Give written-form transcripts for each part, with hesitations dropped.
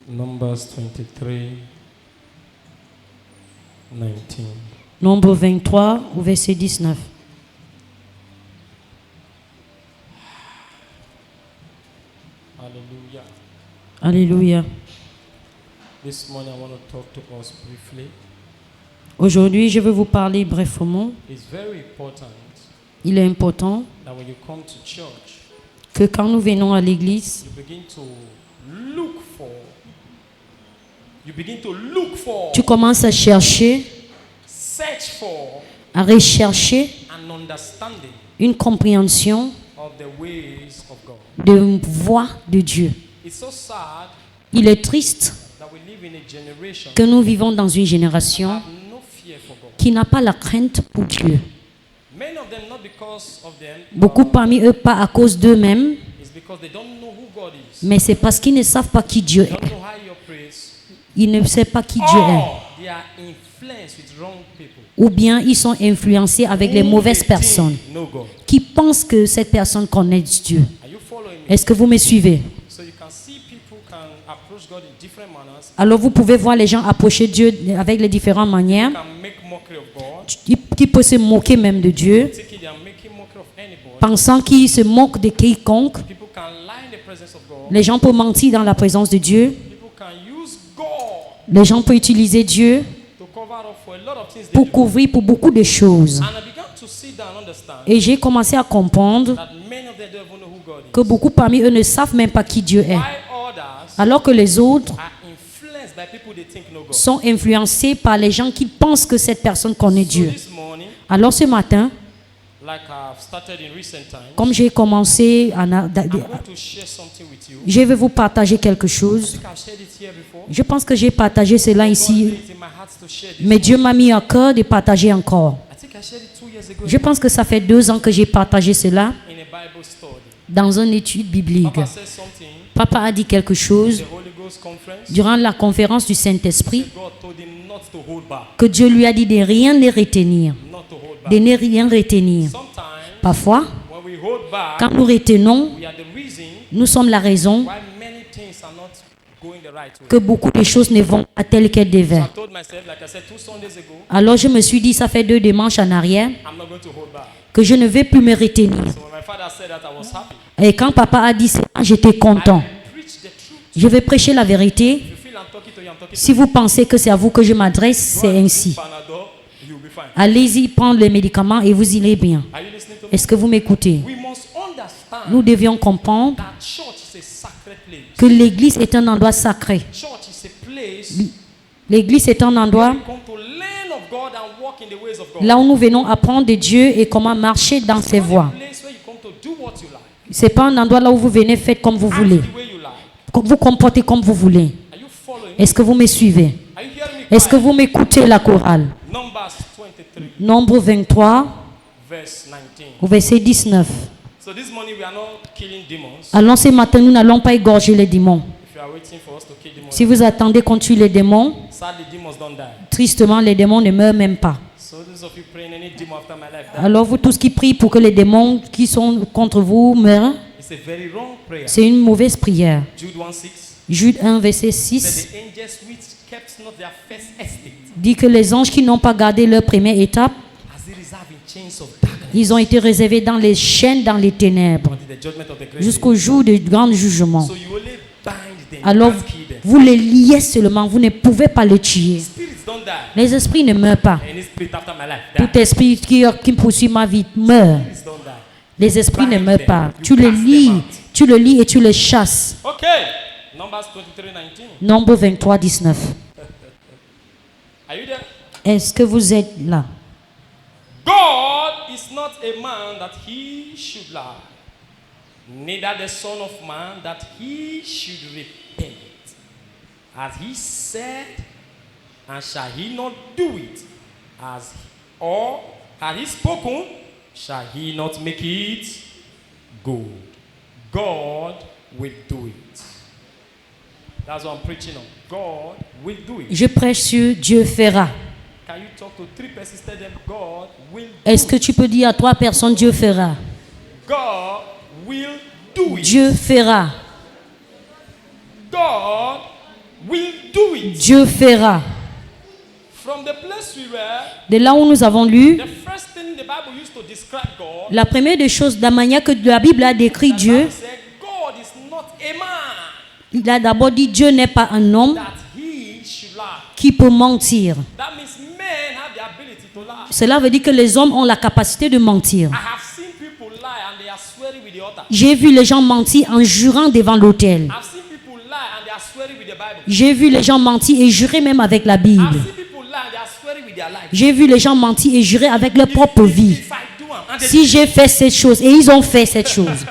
Numbers 23, 19. Nombre 23, au verset 19. Hallelujah. Alléluia. This morning I want to talk to us briefly. Aujourd'hui, je vais vous parler brièvement. It's very important Il est important that when you come to church, que quand nous venons à l'église, you begin to look for, tu commences à chercher, search for à rechercher an understanding une compréhension of the ways of God. de voix de Dieu. It's so sad Il est triste that we live in a generation que nous vivons dans une génération that have no fear for God. qui n'a pas la crainte pour Dieu. Many of them, not because of them, Beaucoup parmi eux, pas à cause d'eux-mêmes, it's because they don't know who God is. mais c'est parce qu'ils ne savent pas qui Dieu They est. don't know how you praise. Ils ne savent pas qui Dieu est. Or they are influenced with wrong people. Ou bien ils sont influencés avec les mauvaises personnes No God. qui pensent que cette personne connaît Dieu. Are you following me? Est-ce que vous me suivez? So you can see people can approach God in different manners. Alors vous pouvez voir les gens approcher Dieu avec les différentes manières, Can make mockery of God. qui peuvent se moquer même de Dieu, Thinking they are making mockery of anybody. pensant qu'ils se moquent de quiconque. People can lie in the presence of God. Les gens peuvent mentir dans la présence de Dieu. People can use God Les gens peuvent utiliser Dieu to cover up for a lot of things they pour do. couvrir pour beaucoup de choses. And I began to see that and understand Et j'ai commencé à comprendre that many of them don't even know who God is. que beaucoup parmi eux ne savent même pas qui Dieu est. Why others Alors que les autres are influenced by people they think know God. sont influencés par les gens qui pensent que cette personne connaît So Dieu. this morning, Alors ce matin, like I've started in recent times, comme j'ai commencé, I'm going to share something with you. je vais vous partager quelque I chose. think I've shared it here before. Je pense que j'ai partagé cela God ici, laid it in my heart to share this mais Dieu morning. m'a mis à cœur de partager encore. I think I shared it 2 years ago Je pense que ça fait 2 ans que j'ai partagé cela in a Bible study. dans une étude biblique. Papa said something Papa a dit quelque in chose the Holy Ghost conference. durant la conférence du Saint-Esprit, God told him not to hold back. que Dieu lui a dit de rien les retenir, Not to hold de back. ne rien retenir. Sometimes Parfois, when we hold back, quand nous retenons, we are the reason nous sommes la raison why many things are not going the right way. que beaucoup de choses ne vont pas telles qu'elles devaient. I told myself, like I said 2 Sundays ago, Alors je me suis dit, ça fait 2 dimanches en arrière, I'm not going to hold back. que je ne vais plus me retenir. So when my father said that, I was happy. Et quand papa a dit ça, j'étais content. I preach the truth. Je vais prêcher la vérité. If you feel I'm talking to you, I'm talking Si vous pensez que c'est à vous que je m'adresse, c'est ainsi. Panadol, you'll be fine. Allez-y prendre les médicaments et vous irez bien. Are you listening to me? Est-ce que vous m'écoutez? We must understand Nous devions comprendre that church is a sacred place. que l'église est un endroit sacré. Church is a place L'église est un endroit where we come to learn of God and walk in the ways of God. là où nous venons apprendre de Dieu et comment marcher dans ses It's not voies. a place where you come to do what you like, C'est pas un endroit là où vous venez faire comme vous act voulez, the way you like. vous comportez comme vous voulez. Are you following? Est-ce que vous me suivez? Are you hearing me? Est-ce que vous m'écoutez la chorale? Numbers 23, Nombre 23, verse 19. au verset 19. So this morning we are not killing demons. Alors ce matin, nous n'allons pas égorger les démons. If you are waiting for us to kill demons, Si vous attendez qu'on tue les démons, sadly demons don't die. tristement, les démons ne meurent même pas. So those of you praying any demon after my life, Alors vous tous qui priez pour que les démons qui sont contre vous meurent, it's a very wrong prayer. c'est une mauvaise prière. Jude 1:6 Jude 1, verset said 6 the angels which kept not their first estate, dit que les anges qui n'ont pas gardé leur première étape, as they reserve in chains of darkness ils ont été réservés dans les chaînes, dans les ténèbres, until the judgment of the great jusqu'au day. jour du grand jugement. So you only bind them, Alors you can't kill them. vous les liez seulement, vous ne pouvez pas les tuer. Spirits don't die. Les esprits ne meurent pas. Any spirit after my life die. Tout esprit qui poursuit ma vie meurt. Spirits don't die. Les esprits ne meurent pas. Tu les lis et tu les chasses. Okay. Numbers 23:19. Nombre 23, 19. Are you there? Est-ce que vous êtes là? God is not a man that he should lie, neither the son of man that he should repent. As he said, and shall he not do it? Or had he spoken, shall he not make it good? God will do it. That's what I'm preaching on. God will do it. Je prêche sur Dieu fera. Can you talk to 3 persons? Tell them God will do Est-ce que tu peux dire à 3 personnes Dieu fera? God will do it. Dieu fera. God will do it. Dieu fera. From the place we were, De là où nous avons lu, the first thing the Bible used to describe God, la première des choses, de la manière que la Bible a décrit the Dieu, Bible said God is not a man il a d'abord dit Dieu n'est pas un homme that he should lie. qui peut mentir. That means men have the ability to lie. Cela veut dire que les hommes ont la capacité de mentir. I have seen people lie and they are swearing with the altar. J'ai vu les gens mentir en jurant devant l'autel. I've seen people lie and they are swearing with the Bible. J'ai vu les gens mentir et jurer même avec la Bible. I've seen people lie and they are swearing with their life. J'ai vu les gens mentir et jurer avec leur propre vie. If I do and they Si j'ai fait cette chose et ils ont fait cette chose,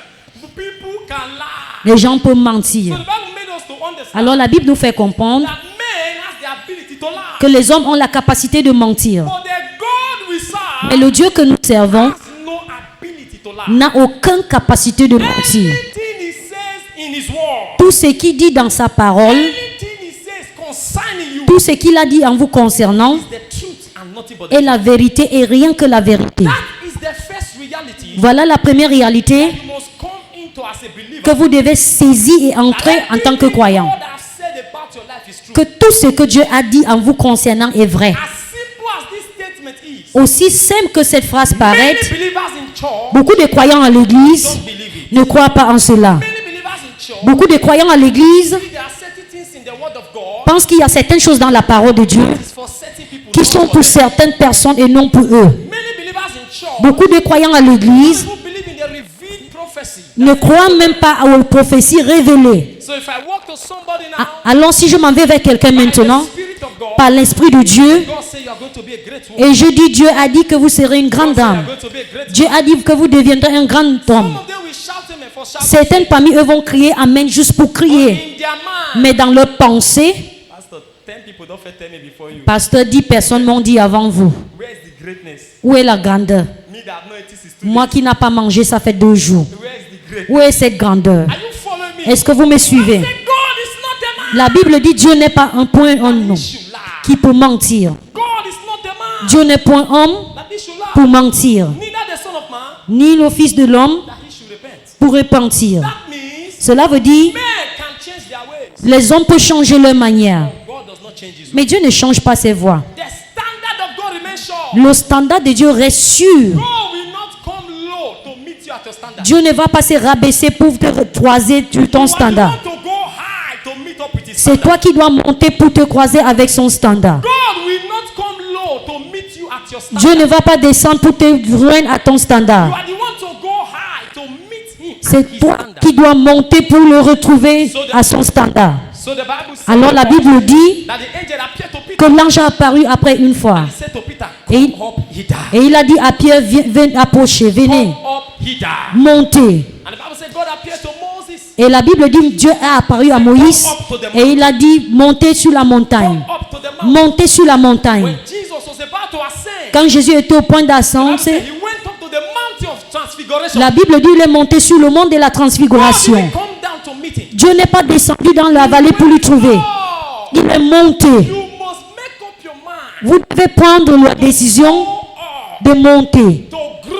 people can lie. les gens peuvent So mentir. the Bible made us to understand Alors la Bible nous fait comprendre that men has the ability to lie. que les hommes ont la capacité de mentir. But the God we serve Mais le Dieu que nous servons has no ability to lie. n'a aucune capacité de mentir. Anything he says in his word, Tout ce qu'il dit dans sa parole, anything he says concerning you tout ce qu'il a dit en vous concernant is the truth and nothing but the est la vérité et rien que la vérité. That is the first reality Voilà la première réalité you must come into as a believer. que vous devez saisir et entrer en tant que croyant. God has said about your life is true. Que tout ce que Dieu a dit en vous concernant est vrai. As simple as this statement is, Aussi simple que cette phrase many paraît, believers in church beaucoup de croyants à l'église don't believe it. ne croient pas en cela. Many believers in church Beaucoup de croyants à l'église there are certain things in the word of God pensent qu'il y a certaines choses dans la parole de Dieu is for certain people. qui not sont for pour them. certaines personnes et non pour eux. Many believers in church Beaucoup de croyants à l'église who believe in the revealed prophecy. ne croient même pas aux prophéties révélées. So if I walk to somebody now, Alors si je m'en vais vers quelqu'un by maintenant, the Spirit of God, par l'Esprit de Dieu, God say you are going to be a great woman. et je dis Dieu a dit que vous serez une grande God say you are dame. going to be a great Dieu a dit que vous deviendrez un grand Some homme. of them will shout amen for shouting. Certaines parmi eux vont crier Amen juste pour crier. In their mind. Mais dans leur pensée, Pastor, 10 people don't tell me before you. pasteur, 10 personnes m'ont dit avant vous. Where is the greatness? Où est la grandeur? Me that know it is Moi qui n'ai pas mangé, ça fait 2 jours. Where is the greatness? Où est cette grandeur? Are you following me? Est-ce que vous me suivez? Say God is not a man. La Bible dit Dieu n'est pas un point homme He should lie. qui peut mentir. God is not a man. Dieu n'est point homme That he should lie. pour mentir, Neither the son of man ni le fils de l'homme that he should repent. pour repentir. That means Cela veut dire men can change their ways. les hommes peuvent changer leur manière, God does not change his ways. mais Dieu ne change pas ses voies. The standard of God remains sure. Le standard de Dieu reste sûr. God will not come low to meet you at your standard. Dieu ne va pas se rabaisser pour te croiser sur ton You standard. want to go high to meet up with his C'est standard. toi qui dois monter pour te croiser avec son standard. God will not come low to meet you at your standard. Dieu ne va pas descendre pour te joindre à ton You standard. are the one to go high to meet him at C'est his toi standard. qui dois monter pour le retrouver à son standard. So the Bible says Alors la Bible dit that the angel appeared to Peter. que l'ange a apparu après une fois. He said to Peter, Et come up, he died. Et il a dit à Pierre, viens approcher, venez, Come up, he died. montez. And the Bible said God appeared to Moses. Et la Bible dit Dieu a apparu à Moïse et il a dit montez sur la montagne. Come up to the mountain. Montez sur la montagne. When Jesus was about to ascend, Quand Jésus était au point the d'ascendre, Bible said he went up to the mountain of transfiguration. la Bible dit il est monté sur le mont de la God transfiguration. didn't come down to meet him. Dieu n'est pas descendu dans la vallée pour lui trouver. Oh, Il est monté. you must make up your mind. Vous devez prendre la décision Go up, de monter, to grow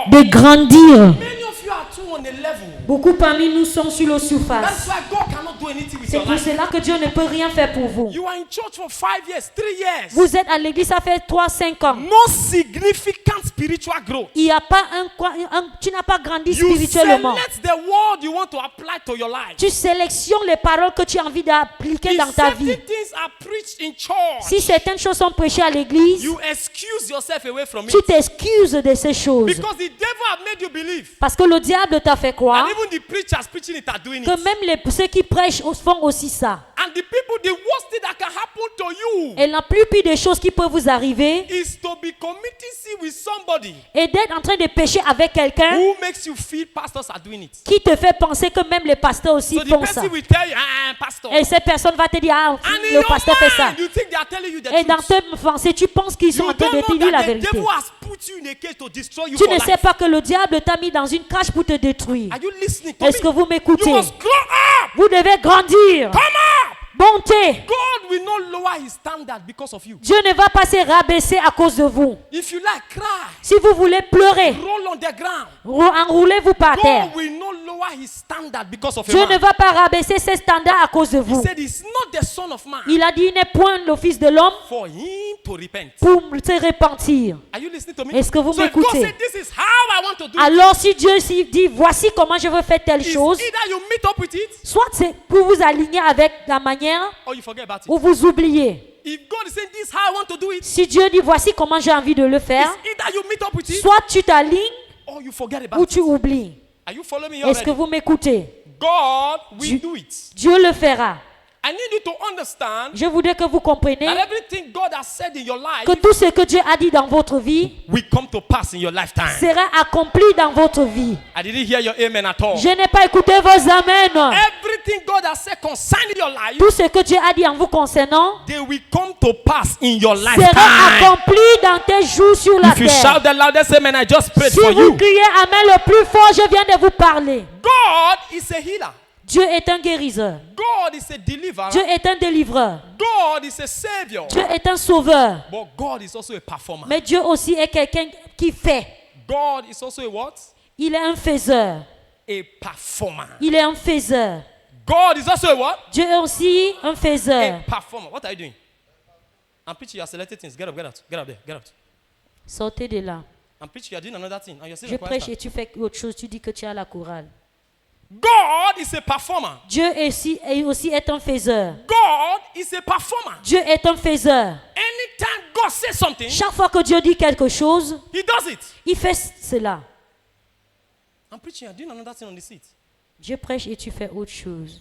up. de grandir. Many of you are too on a level. Beaucoup parmi nous sont sur la That's surface. why God cannot do anything with C'est your pour life. cela que Dieu ne peut rien faire pour vous. You are in church for 5 years, 3 years. Vous êtes à l'église, ça fait 3-5 ans. No significant spiritual growth. Il y a pas tu n'as pas grandi You spirituellement. select the word you want to apply to your life. Tu sélectionnes les paroles que tu as envie d'appliquer If dans ta certain vie. things are preached in church, Si certaines choses sont prêchées à l'église, you excuse yourself away from tu it. t'excuses de ces choses. Because the devil have made you believe. Parce que le diable t'a fait croire And even the preachers preaching it are doing que it. même ceux qui prêchent font aussi ça. And the people, the worst thing that can happen to you Et la plus pire des choses qui peuvent vous arriver is to be committing sin with somebody est d'être en train de pécher avec quelqu'un who makes you feel pastors are doing it. qui te fait penser que même les pasteurs aussi So the font ça. person will tell you, pastor. Et cette personne va te dire, ah, And in le your pasteur fait ça. mind, you think they are telling you the Et dans truth. tes pensées, tu penses qu'ils sont You en train don't de te know dire la that the vérité. devil has put you in a cage to destroy you Tu for ne life. sais pas que le diable t'a mis dans une cage pour te détruire. Are you listening to Est-ce que me? vous m'écoutez? You must grow up. Vous devez grandir, Come up. monter. God will will not lower his standard because of you. Dieu ne va pas se rabaisser à cause de vous. If you like, cry. Si vous voulez pleurer, Roll on the ground. enroulez-vous par terre. God will not lower his standard because of Dieu a ne man. va pas rabaisser ses standards à cause de He vous. said he's not the son of man Il a dit, il n'est point le fils de l'homme for him to repent. pour se repentir. Are you listening to me? Est-ce que vous So if God m'écoutez? said this is how I want to do it, Alors si Dieu dit, voici comment je veux faire telle it's chose, either you meet up with it soit c'est pour vous aligner avec la manière or you forget about it. ou vous oubliez. If God is saying this is how I want to do it, Si Dieu dit, voici comment j'ai envie de le faire, it's either you meet up with it soit tu t'alignes or you forget ou about tu it. oublies. Are you following me Est-ce que already? vous m'écoutez? God will Dieu- do it. Dieu le fera. I need you to understand Je voudrais que vous compreniez that everything God has said in your life que tout ce que Dieu a dit dans votre vie will come to pass in your lifetime. sera accompli dans votre vie. I didn't hear your amen at all. Je n'ai pas écouté vos amens. Everything God has said concerning your life, Tout ce que Dieu a dit en vous concernant they will come to pass in your sera lifetime. accompli dans tes jours sur la If you terre. shout the loudest amen, I just prayed Si for vous you. criez Amen le plus fort, je viens de vous parler. God is a healer. Dieu est un guérisseur. God is a deliverer. Dieu est un délivreur. God is a savior. Dieu est un sauveur. But God is also a performer. Mais Dieu aussi est quelqu'un qui fait. God is also a what? Il est un faiseur. A performer. Il est un faiseur. God is also a what? Dieu est aussi un faiseur. A performer. What are you doing? I'm preaching, you are selecting things. Get up, get out. Get up there, get out. Sortez de là. I'm preaching, you are doing another thing. And you're still Je a choir prêche star. et tu fais autre chose. Tu dis que tu as la chorale. God is a performer. Dieu aussi est un faiseur. God is a performer. Dieu est un faiseur. Anytime God says something, Chaque fois que Dieu dit quelque chose, He does it. il fait cela. I'm preaching, you're doing another thing on the seat. Je prêche et tu fais autre chose.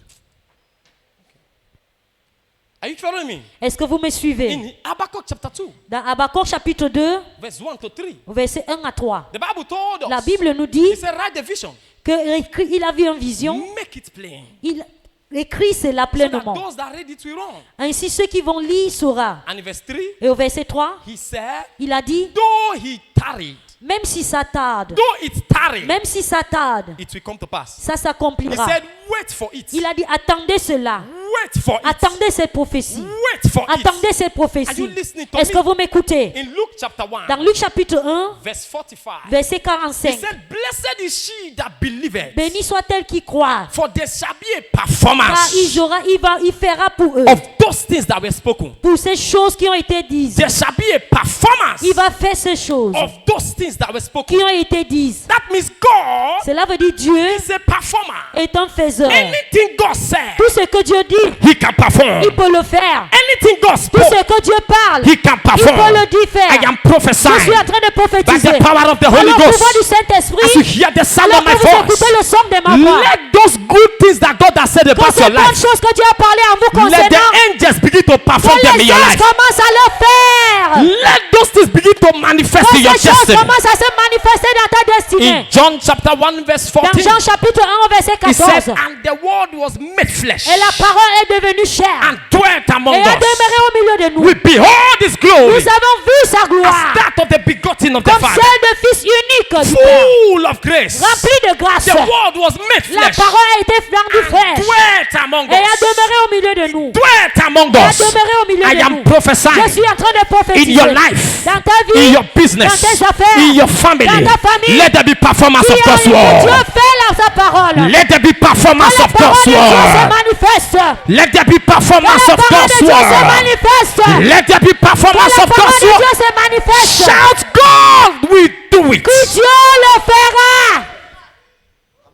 Are you following me? Est-ce que vous me suivez? In Habakkuk chapter 2, Dans Habakkuk chapitre 2, verse 1 to 3, verset 1 à 3, the Bible told us, la Bible nous dit He said, write the vision, qu'il a vu une vision. make it plain, Il écrit cela so that pleinement. those that read it will run. Ainsi, ceux qui vont lire saura. And in verse 3, Et au verset 3, He said, il a dit, though He tarried, même si ça tarde, though it tarried, même si ça tarde, it will come to pass. ça He s'accomplira. said, wait for it. Il a dit, attendez cela. Wait for it. Attendez cette prophétie. Wait for it. Attendez cette Are prophétie. you listening to Est-ce que me? vous m'écoutez? In Luke chapter 1, Dans Luc chapitre 1, verse 45, verset He 45. said, blessed is she that believeth, Béni soit-elle qui croit, for there shall be a car performance il fera pour eux, of those things that were spoken. pour ces choses qui ont été dites. There shall be a performance Il va faire ces choses of those things that were qui spoken. ont été dites. That means God Cela veut dire Dieu is a performer. est un faiseur. Anything God said, Tout ce que Dieu dit, He can perform. il peut le faire. Anything God Tout spoke, ce que Dieu parle, He can il peut perform. le dire faire. I am Je prophesying suis en train de by prophétiser. the power of the Par Holy le pouvoir du Ghost. As you Saint-Esprit, hear the sound alors of my que vous écoutez voice, le son de ma voix, let those good things that God has said quand about ces your bonnes life, choses que Dieu a parlé en vous let the concernant, angels begin to perform que them in les your anges life. commencent à le faire. Let those things begin to manifest Que in your ces choses destiny. commencent à se manifester dans ta destinée. In John chapter 1 verse Dans 14, Jean chapitre 1 verset He said, 14. and the word was made flesh Et la parole est devenue chair and dwelt among et a us. demeuré au milieu de nous. We behold His glory Nous avons vu sa as gloire that of the begotten of the comme Father, celle de Fils unique du Père, full of grace. rempli de grâce. The word was made La flesh parole a été rendue fraîche dwelt among et a us. demeuré au milieu de nous. Dwelt among Et a us. demeuré au milieu I de am nous. Je prophesying suis en train de in prophétiser your life, dans ta vie, in your business, dans tes affaires, in your family. dans ta famille. Let there be performance of qui God's Dieu word. fait là sa parole. Let there be performance Que la of parole God's de Dieu se word. manifeste. Let there be Que performance la of parole de God's Dieu se word. manifeste. Let there be Que performance la of parole God's de word. Dieu se manifeste. Shout, God will do it. Que Dieu le fera.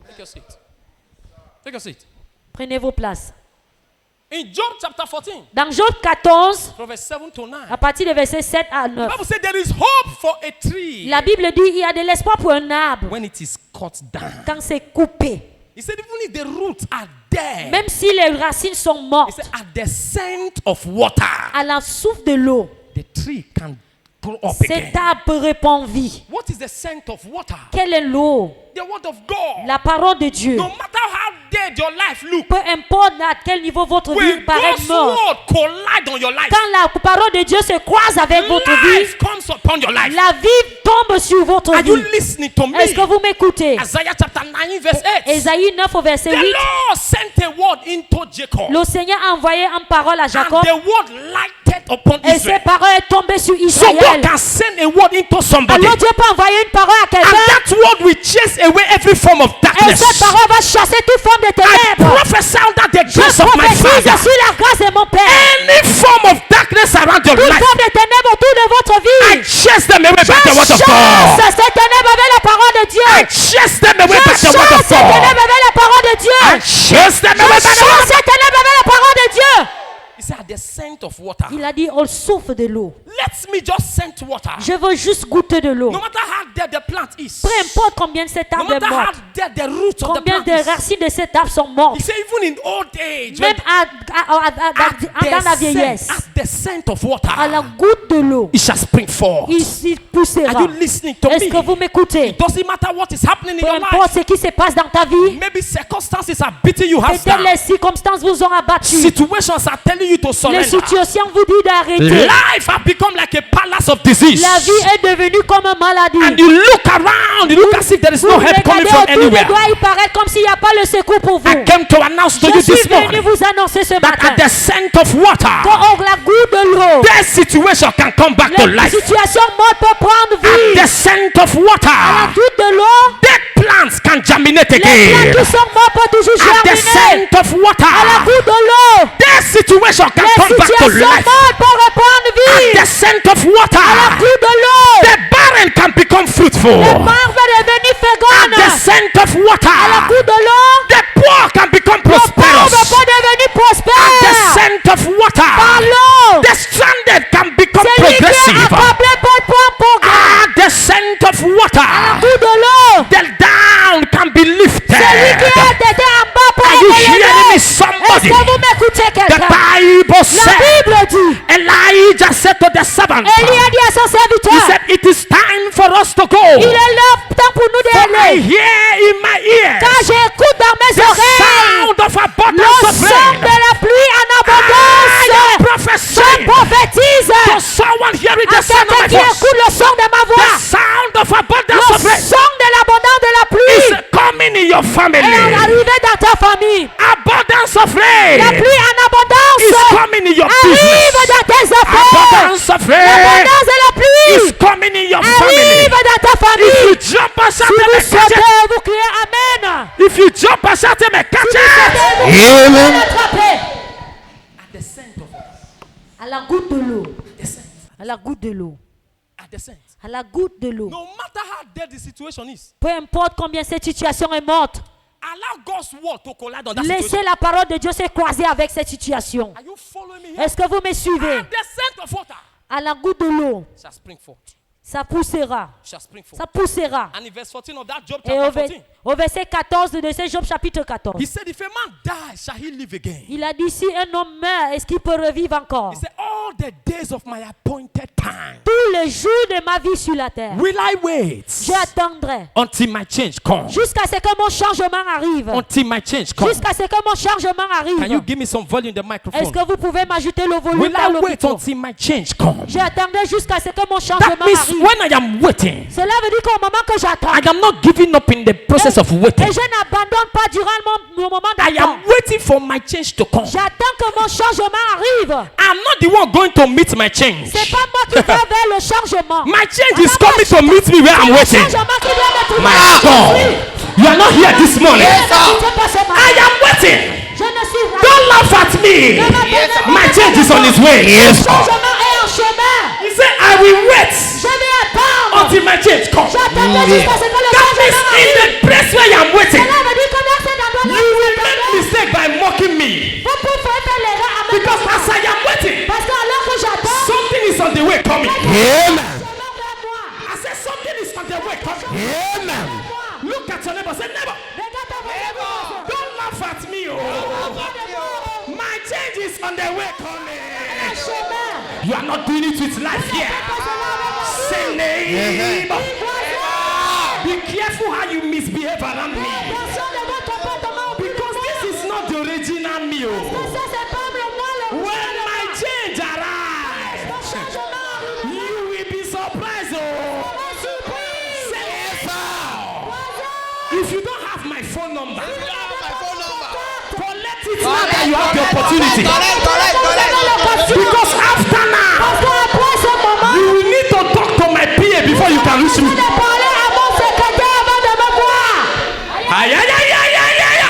Take your seat. Take your seat. Prenez vos places. In Job chapter 14, Dans Job 14, from verse 7 to 9, à partir de verset 7 à the 9, Bible said there is hope for a tree la Bible dit il y a de l'espoir pour un arbre when it is cut down. quand c'est coupé. He said even if the roots are dead, Même si les racines sont he mortes, said at the scent of water, à la souffle de l'eau, the tree can grow up cet again. arbre répand vie. What is the scent of water? Quelle est l'eau? The word of God. La parole de Dieu. No matter how dead your life look, Peu importe à quel niveau votre vie when paraît God's mort, word collide on your life, quand la parole de Dieu se croise avec votre vie, life comes comes upon your life. La vie tombe sur votre Are you vie. listening to me? Est-ce que vous m'écoutez? Isaiah chapter 9 verse 8. Ésaïe 9 au verset The 8. Lord sent a word into Jacob. Le Seigneur a envoyé une parole à And Jacob. the word lighted upon Et Israel. cette parole est tombée sur So God Israël. can send a word into somebody. Alors Dieu peut envoyer une parole à And quelqu'un. that word will chase away every form of Et darkness. cette parole va chasser toute forme de I ténèbres. prophesy under the Je grace of my prophétise Father. sur la grâce de mon Père. Any form of darkness around your Toute life, forme de ténèbres autour de votre I vie. chase them away Je by the word of God. chasse ces ténèbres avec la parole de I Dieu. chase them away Je by the word chasse of ces God. ténèbres avec la parole de Dieu. I chase them Je away by the word chasse of ces ténèbres avec la parole de Dieu. He said, at the scent of water. Il a dit, on souffle de l'eau. Let me just scent water. Je veux juste goûter de l'eau. No matter how dead the plant is. Peu importe combien cet No arbre est matter mort. how dead the roots of the Combien plant de is. racines de cet arbre sont mortes. He said, even in old age, Même dans la vieillesse. at the scent of water, À la goutte de l'eau. it shall spring forth. Il poussera. Are you listening to Est-ce me? que vous m'écoutez? It doesn't matter what is happening in Peu your importe life. ce qui se passe dans ta vie. Maybe circumstances are beating you hands Peut-être down. les circonstances vous ont abattu. Situations are telling you to Les surrender. situations vous disent d'arrêter. Life has become like a palace of disease. La vie est devenue comme une maladie. And you look around, you look as if there is Vous no help coming regardez from autour de anywhere. toi, il paraît comme s'il n'y a pas le secours pour vous. I came to announce to Je you suis this venu morning vous annoncer ce that matin. at the scent of water, Quand on la goutte de l'eau, that situation can come back to la life. situation morte peut prendre At vie. the scent of À la water, goutte de l'eau, dead plants can germinate les plantes again. qui sont mortes peuvent toujours At the germiner. scent of À la water, goutte de l'eau, that situation can les come back to situations life. mortes peuvent reprendre At vie. the scent of À la water, goutte de l'eau, the barren can become fruitful. les morts vont devenir At fécondes. the scent of À la water, goutte de l'eau, the poor can become les pauvres prosperous. vont devenir At the prospères. scent of Par water, l'eau, the stranded can become celui qui est progressive. accablé peut prendre progrès. At the scent of À la water, goutte de l'eau, the down can be celui qui lifted. est été en bas pour Are you être hearing me, élevé. somebody? Est-ce que vous m'écoutez The quelqu'un? Bible La said, Bible dit, Elijah said to the servant, Élie a dit à son he serviteur, said, it is time for us to il go. est là temps pour nous For I d'aller. hear in my ears Car j'écoute dans mes the oreilles sound of le abundance of son rain. de la pluie en I am abondance. prophesying Je prophétise to someone hearing à the sound of quelqu'un my qui voice. écoute le son de ma The voix. sound of abundance Le of rain son de l'abondance de la is pluie coming in your est family. arrivé dans ta famille. Abundance of La rain pluie en is abondance coming in your arrive business. dans tes affaires. Abundance of rain L'abondance de la is pluie coming in your arrive family. dans ta If you famille. jump and shout Si vous and catch it. sautez, vous criez Amen. If you jump and shout and catch Si vous it. sautez, vous criez Amen. l'attraper. At the scent of À la goutte de l'eau. the scent. À la goutte de l'eau. At the scent. À la goutte de l'eau. No matter how dead the situation is, Peu importe combien cette situation est morte, allow God's word to collide on that laissez situation. la parole de Dieu se croiser avec cette situation. Are you following me here? Est-ce que vous me suivez? At the scent of water À la goutte de l'eau, shall spring forth. ça poussera. Shall spring forth. Ça poussera. And in verse 14 of that Job Et chapter 14, au verset 14 de ce Job chapitre 14, he said, if a man dies, shall he live again? il a dit si un homme meurt, est-ce qu'il peut revivre encore? He said, all the days of my appointed time Tous les jours de ma vie sur la terre, will I wait j'attendrai until my change comes. jusqu'à ce que mon changement arrive. Until my change comes. Jusqu'à ce que mon changement Can you arrive. give me some volume in the Est-ce microphone? que vous pouvez m'ajouter le volume Will dans I le wait micro? until my change comes? J'attendrai jusqu'à ce que mon That changement means arrive. when I am waiting, Cela veut dire qu'au moment que j'attends, I am not giving up in the process of et waiting. je n'abandonne pas durant mon moment I d'attente. am waiting for my change to come. J'attends que mon changement arrive. I'm not the one going to meet my change. C'est pas moi qui vais vers le changement. My change is coming to meet me where I'm Le waiting. changement qui doit me trouver. My God, you are not here this morning. Je ne suis pas ce matin. I am waiting. Je ne suis pas. Don't laugh at me. My change is on its way. Le changement est en chemin. He said, I will wait Je vais attendre. until my change comes. J'attendrai jusqu'à ce que le That means changement in arrive. the place where I am waiting, Cela veut dire que dans cet endroit you will make mistake by mocking me. vous pouvez faire l'erreur à me Because as I am waiting, parce que alors que j'attends, something is on the way coming. chemin vers moi. I said something is on the way coming. Moi. Look at your neighbor. Say neighbor. Regarde ta voiture. Don't laugh at me. Oh. My change is on the way coming. Chemin. You are not doing it with life here. Say neighbor. Be careful how you misbehave around me. Attention de votre comportement. Because this is not the original me. Oh. Ça c'est pas le moi le When my change arrives, changement arrive. you will be surprised. now you have the opportunity. Correct. Because after now, Parce qu'après ce moment, you will need to talk to my PA before you can reach me. je vais parler à mon secrétaire avant de me voir. Aïe, aïe, aïe, aïe, aïe, aïe.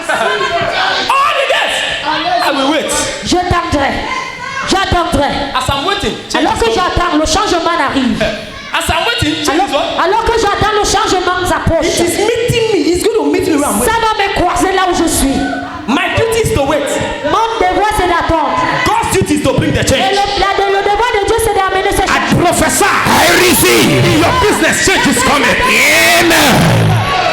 All the days, I will wait. J'attendrai. As I'm waiting, change Alors is que coming. j'attends, le changement arrive. As I'm waiting, change is what? Alors que j'attends, le changement s'approche. It is meeting me. It's going to meet me where I'm Ça waiting. va me croiser là où je suis. My duty is to wait. Mon devoir, c'est d'attendre. God's duty is to bring the Et change. le devoir de Dieu, c'est d'amener ce I changement. prophesy. I receive. In your business, change is coming. Amen.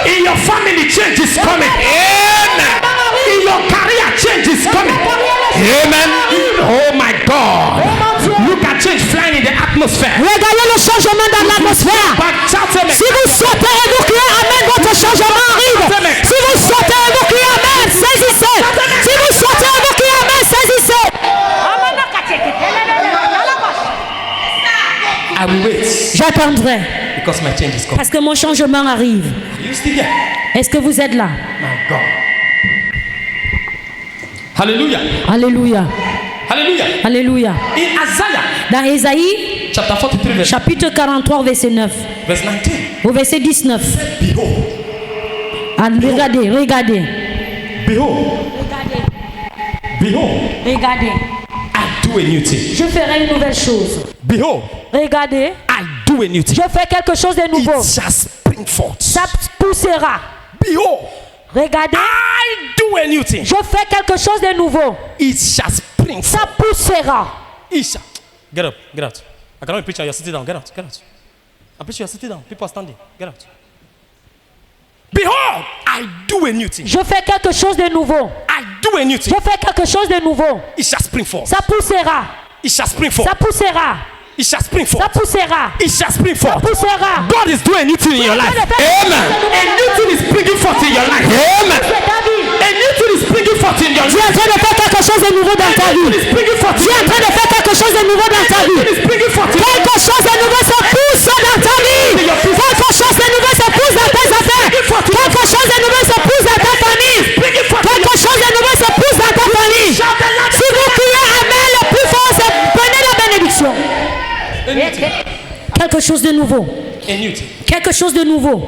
In your family, change is coming. Amen. In your career, change is coming. Amen. Oh my God. Look at change flying in the atmosphere. Regardez le changement dans l'atmosphère. Si vous sautez et vous criez Amen, votre changement arrive. Si vous sautez et vous criez Amen, saisissez. Si vous sautez et vous criez Amen, saisissez. I will wait J'attendrai because my change is coming. parce que mon changement arrive. Are you still here? Est-ce que vous êtes là? My God. Hallelujah. Alléluia. Hallelujah. Alléluia. In Isaiah Dans Ésaïe, chapter 43, verse, chapitre 43, verset 9, verse 19. au verset 19. Behold, Regardez. behold, behold, Regardez. I do a new thing. Je ferai une nouvelle chose. Behold, Regardez. I do a new thing. Je fais quelque chose de nouveau. It shall spring forth. Ça poussera. Behold, Regardez. I do a new thing. Je fais quelque chose de nouveau. It shall spring forth. Ça poussera. It shall. Get up, get out. I cannot preach. You're sitting down. Get out, get out. I'm preaching. You're sitting down. People are standing. Get out. Behold, I do a new thing. Je fais quelque chose de nouveau. I do a new thing. Je fais quelque chose de nouveau. It shall spring forth. Ça poussera. It shall spring forth. Ça poussera. It shall spring Ça forth. poussera. It shall spring Ça forth. poussera. God is doing a new thing in your life. Amen. A new thing is springing forth in your life. Amen. C'est ta vie. A new thing is springing forth in your Tu es en life. train de faire quelque chose de nouveau dans ta It vie. is springing forth. Tu es en train de faire quelque chose de nouveau dans ta It vie. is springing forth. Quelque chose de nouveau se pousse dans ta vie. Quelque chose de nouveau se pousse dans tes affaires. Quelque chose de nouveau se pousse dans ta famille. Quelque chose de nouveau se pousse dans ta famille. Si vous criez Amen le plus fort, c'est prenez la bénédiction. A new thing. Quelque chose de nouveau. A new thing. Quelque chose de nouveau.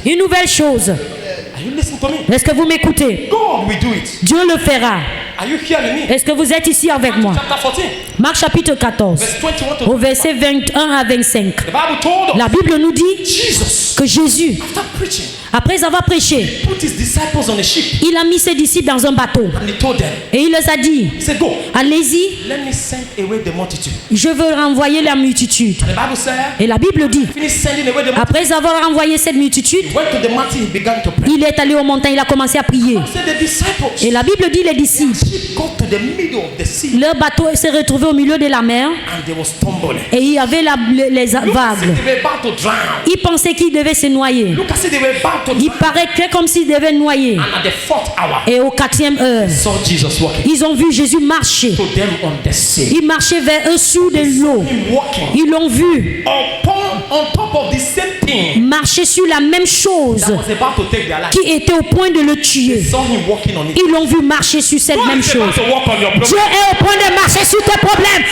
Une nouvelle chose. Are you listening to me? Est-ce que vous m'écoutez? God will do it. Dieu le fera. Are you hearing me? Est-ce que vous êtes ici avec moi? Chapter 14, Marc chapitre 14, verse 21 to au verset 21 à 25. the Bible told us La Bible nous dit Jesus, que Jésus, after preaching, après avoir prêché, put his disciples on a ship il a mis ses disciples dans un bateau and he told them, et il leur a dit, he said, go, allez-y, let me send away the multitude. je veux renvoyer la multitude. And the Bible said, Et la Bible dit, finish sending away the multitude. après avoir renvoyé cette multitude, He went to the mountain, he began to pray. il est allé aux montagnes, il a commencé à prier. He said, the disciples, Et la Bible dit, les disciples, ship got to the middle of the sea leur bateau s'est retrouvé au milieu de la mer and they was stumbling. et il y avait les Look as if vagues. they were about to drown. Ils pensaient qu'ils devaient se noyer. Look as if they were about to Il drown. paraîtrait comme s'ils devaient noyer. And at the fourth hour, Et au 4e heure, saw Jesus walking ils ont vu Jésus marcher. to them on the sea. Il marchait vers eux sous de l'eau. Him walking Ils l'ont vu on top of the same thing marcher sur la même chose that was about to take their life. qui était au point de le tuer. They saw him walking on it. Ils l'ont vu marcher sur cette God même is about chose. to walk on your Dieu problem. est au point de marcher sur tes problèmes.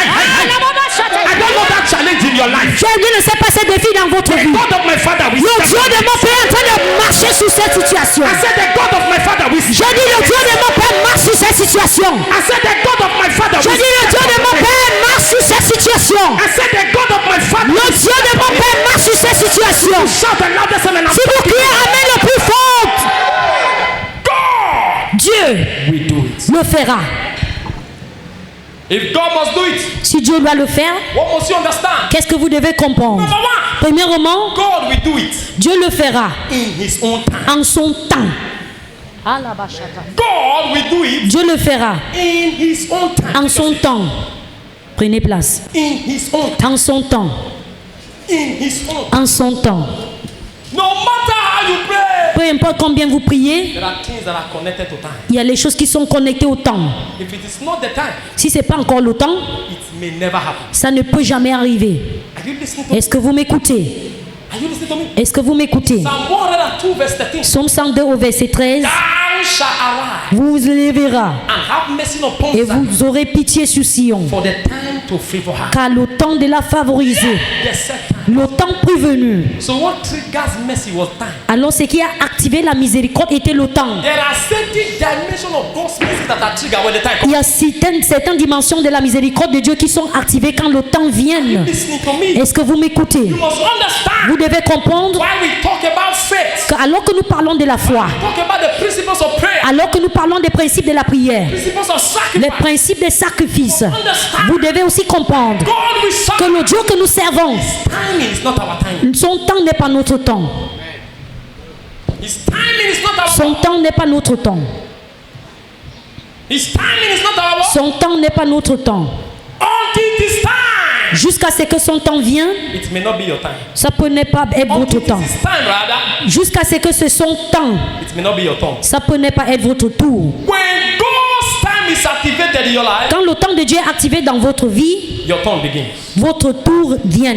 I don't know that challenge in your life. Dieu ne sait pas ces défis dans votre vie. God of my father, we Le Dieu de mon Père est en train de marcher sur cette situation. I said the God of my father, we Je dis le Dieu de mon Père marche sur cette situation. I said the God of my father, Je dis le Dieu de mon Père marche sur cette situation. I said the God of my father. Le Dieu de mon Père marche sur cette situation. Shout the loudest amen. Si vous criez Amen le plus fort, God Dieu will do it. le fera. If God must do it, Si Dieu doit le faire, what must you understand? qu'est-ce que vous devez comprendre? Number one, Premièrement, God will do it Dieu le fera in his own time. en son temps. God will do it Dieu le fera in his own time. en son temps. Prenez place. In his own time. En son temps. In his own time. En son temps. No matter how you pray, Peu importe combien vous priez, there are things that are connected to time. il y a les choses qui sont connectées au temps. If it is not the time, Si ce n'est pas encore le temps, it may never happen. ça ne peut jamais arriver. Are you listening to me? Est-ce que vous m'écoutez? Are you listening to me? Est-ce que vous m'écoutez? Psalm 102 verse 13. Psaume 102 au verset 13. Thou shalt arise Vous vous élèverez and have mercy upon et Zion vous aurez pitié sur Sion, for the time to favor her. car le temps de la favoriser, The set time. le temps prévenu. So what triggers mercy was time. Alors ce qui a activé la miséricorde était le temps. There are certain dimensions of God's mercy that are triggered when the time Il comes. y a certaines dimensions de la miséricorde de Dieu qui sont activées quand le temps vient. Listening to me, Est-ce que vous m'écoutez? you must understand Vous devez comprendre why we talk about faith. qu'alors que nous parlons de la foi, Talk about the principles of prayer, alors que nous parlons des principes de la prière, principles of les sacrifice. principes des sacrifices, vous devez aussi comprendre God we serve. que le Dieu que nous servons, Timing is not our timing. son temps n'est pas notre temps. His timing is not our Son temps n'est pas notre temps. His timing is not our Son temps n'est pas notre temps. until it is time. Jusqu'à ce que son temps vienne, It may not be your time. ça peut ne pas être votre Until temps. it is time, rather, Jusqu'à ce que c'est son temps, it may not be your turn. ça peut ne pas être votre tour. When God's time is activated in your life, Quand le temps de Dieu est activé dans votre vie, your turn begins. votre tour vient.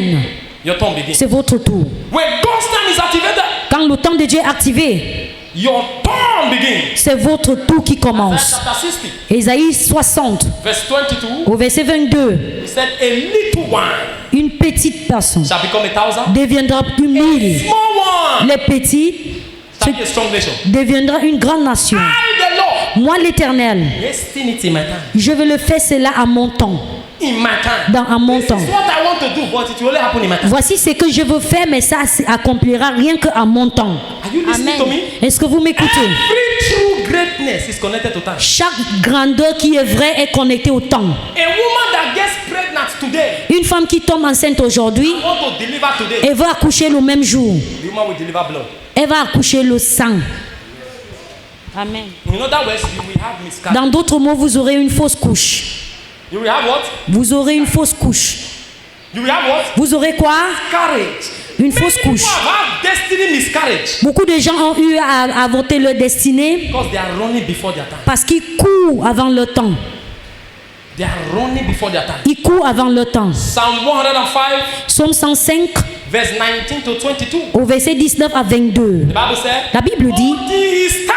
Your turn begins. C'est votre tour. When God's time is activated, Quand le temps de Dieu est activé, your turn begins. c'est votre tour qui Isaiah commence. chapter 60, Ésaïe 60, verse 22, au verset 22, he said, a little one une petite personne shall become 1,000. deviendra une mille. Small one Les petites shall be a strong nation. deviendra une grande nation. I, the Lord, Moi, l'Éternel, destined it in my time. je vais le faire cela à mon temps. In my time. À mon This temps. is what I want to do, but it will only happen in my time. Voici ce que je veux faire, mais ça s'accomplira rien qu'à mon temps. Are you listening to me? Est-ce que vous m'écoutez? Every true greatness is connected to time. Chaque grandeur qui est vraie est connectée au temps. A woman that gets pregnant today, Une femme qui tombe enceinte aujourd'hui, want to deliver today, elle va accoucher le même jour. the woman will deliver blood. Elle va accoucher le sang. Amen. In other words, you will have miscarriage. Dans d'autres mots, vous aurez une fausse couche. You will have what? Vous aurez une fausse couche. You will have what? Vous aurez quoi? Miscarriage. Une fausse Many couche. people have destiny miscarriage Beaucoup de gens ont eu à avorter leur destinée because they are running before their time. parce qu'ils courent avant le temps. They are running before their time. Ils courent avant le temps. Psalm 105, Psaume 105, verse 19 to 22. au verset 19 à 22. The Bible said, La Bible dit, until his time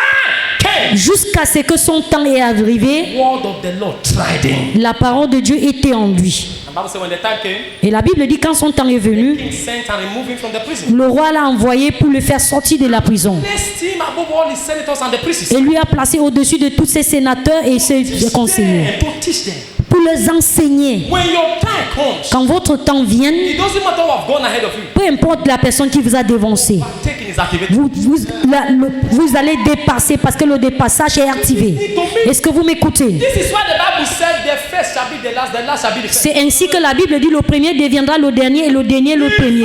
came, jusqu'à ce que son temps est arrivé, word of the Lord tried him. la parole de Dieu était en lui. The Bible said, when the time came, Et la Bible dit, quand son temps est venu, king sent and removed him from the prison. le roi l'a envoyé pour le faire sortir de la prison. Placed him above all his senators and the princes. Et lui a placé au-dessus de tous ses sénateurs et ses conseillers And to teach them. pour les enseigner. When your time comes, Quand votre temps vienne, it doesn't matter who have gone ahead of you. peu importe la personne qui vous a dévancé, Taking is activated. vous allez dépasser parce que le dépassage est activé. Est-ce que vous m'écoutez? This is why the Bible said the first shall be the last shall be the first. C'est ainsi que la Bible dit le premier deviendra le dernier et le dernier le premier.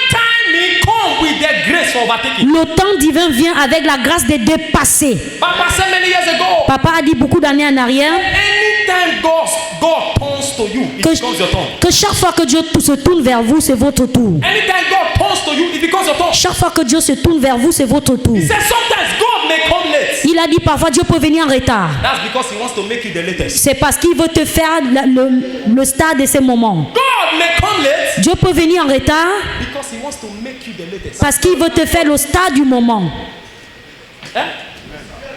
Time may come with the grace for overtaking. Le temps divin vient avec la grâce de dépasser. Papa said many years ago, Papa a dit beaucoup d'années en arrière anytime God turns to you, it que, becomes your turn. que chaque fois que Dieu se tourne vers vous, c'est votre tour. Anytime God turns to you, it becomes your turn. Chaque fois que Dieu se tourne vers vous, c'est votre tour. He said sometimes God may come late. Il a dit parfois Dieu peut venir en retard. That's because he wants to make you the latest. C'est parce qu'il veut te faire le stade de ces moments. God may come late Dieu peut venir en retard because he wants to make you the latest. parce qu'il veut te faire le stade du moment. Eh?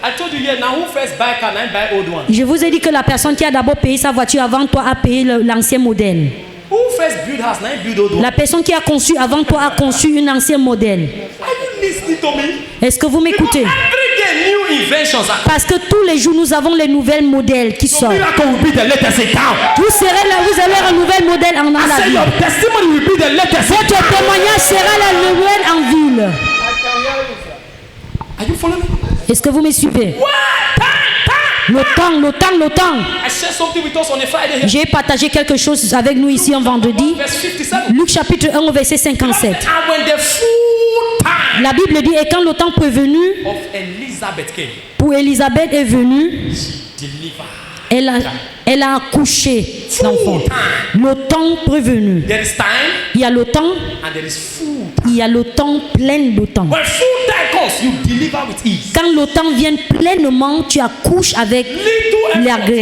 I told you here now who first buy car and buy old one. Je vous ai dit que la personne qui a d'abord payé sa voiture avant toi a payé l'ancien modèle. Who first build house now build old one. La personne qui a conçu avant toi a conçu une ancienne modèle. Are you listening to me? Est-ce que vous Because m'écoutez? every day new inventions are Parce que tous les jours nous avons les nouvelles modèles qui Your sortent. miracle will be the latest in town. Vous serez là, vous avez un nouvel modèle en I la say ville. your testimony will be the latest. Votre témoignage sera la nouvelle en ville. Are you following me? Est-ce que vous me suivez? What? Time. Le temps. I shared something with us on a Friday here. J'ai partagé quelque chose avec nous ici en vendredi. Verse 57. Luc chapitre 1 au verset 57. And when the full time La Bible dit, et quand le temps est venu, of Elizabeth came, pour Élisabeth est venue, she delivered. Elle a accouché l'enfant. Le temps prévenu. There is time Il y a le temps, and there is food. il y a le temps plein de temps. When food time comes, you deliver with ease. Quand le temps vient pleinement, tu accouches avec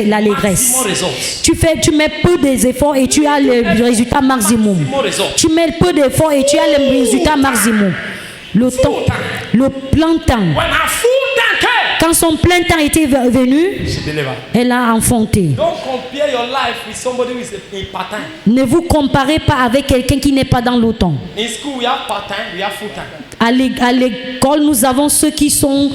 l'allégresse. Maximum results. Tu mets peu des efforts et tu as le résultat maximum. Maximum results. Tu mets peu d'efforts et tu as le résultat maximum. Le temps, le plein temps. When her full time came, Quand son plein temps était venu, she delivered. elle a enfanté. Don't compare your life with somebody who is in part-time. Ne vous comparez pas avec quelqu'un qui n'est pas dans le temps. In school, we have part-time, we have full-time. À l'école, nous avons ceux qui sont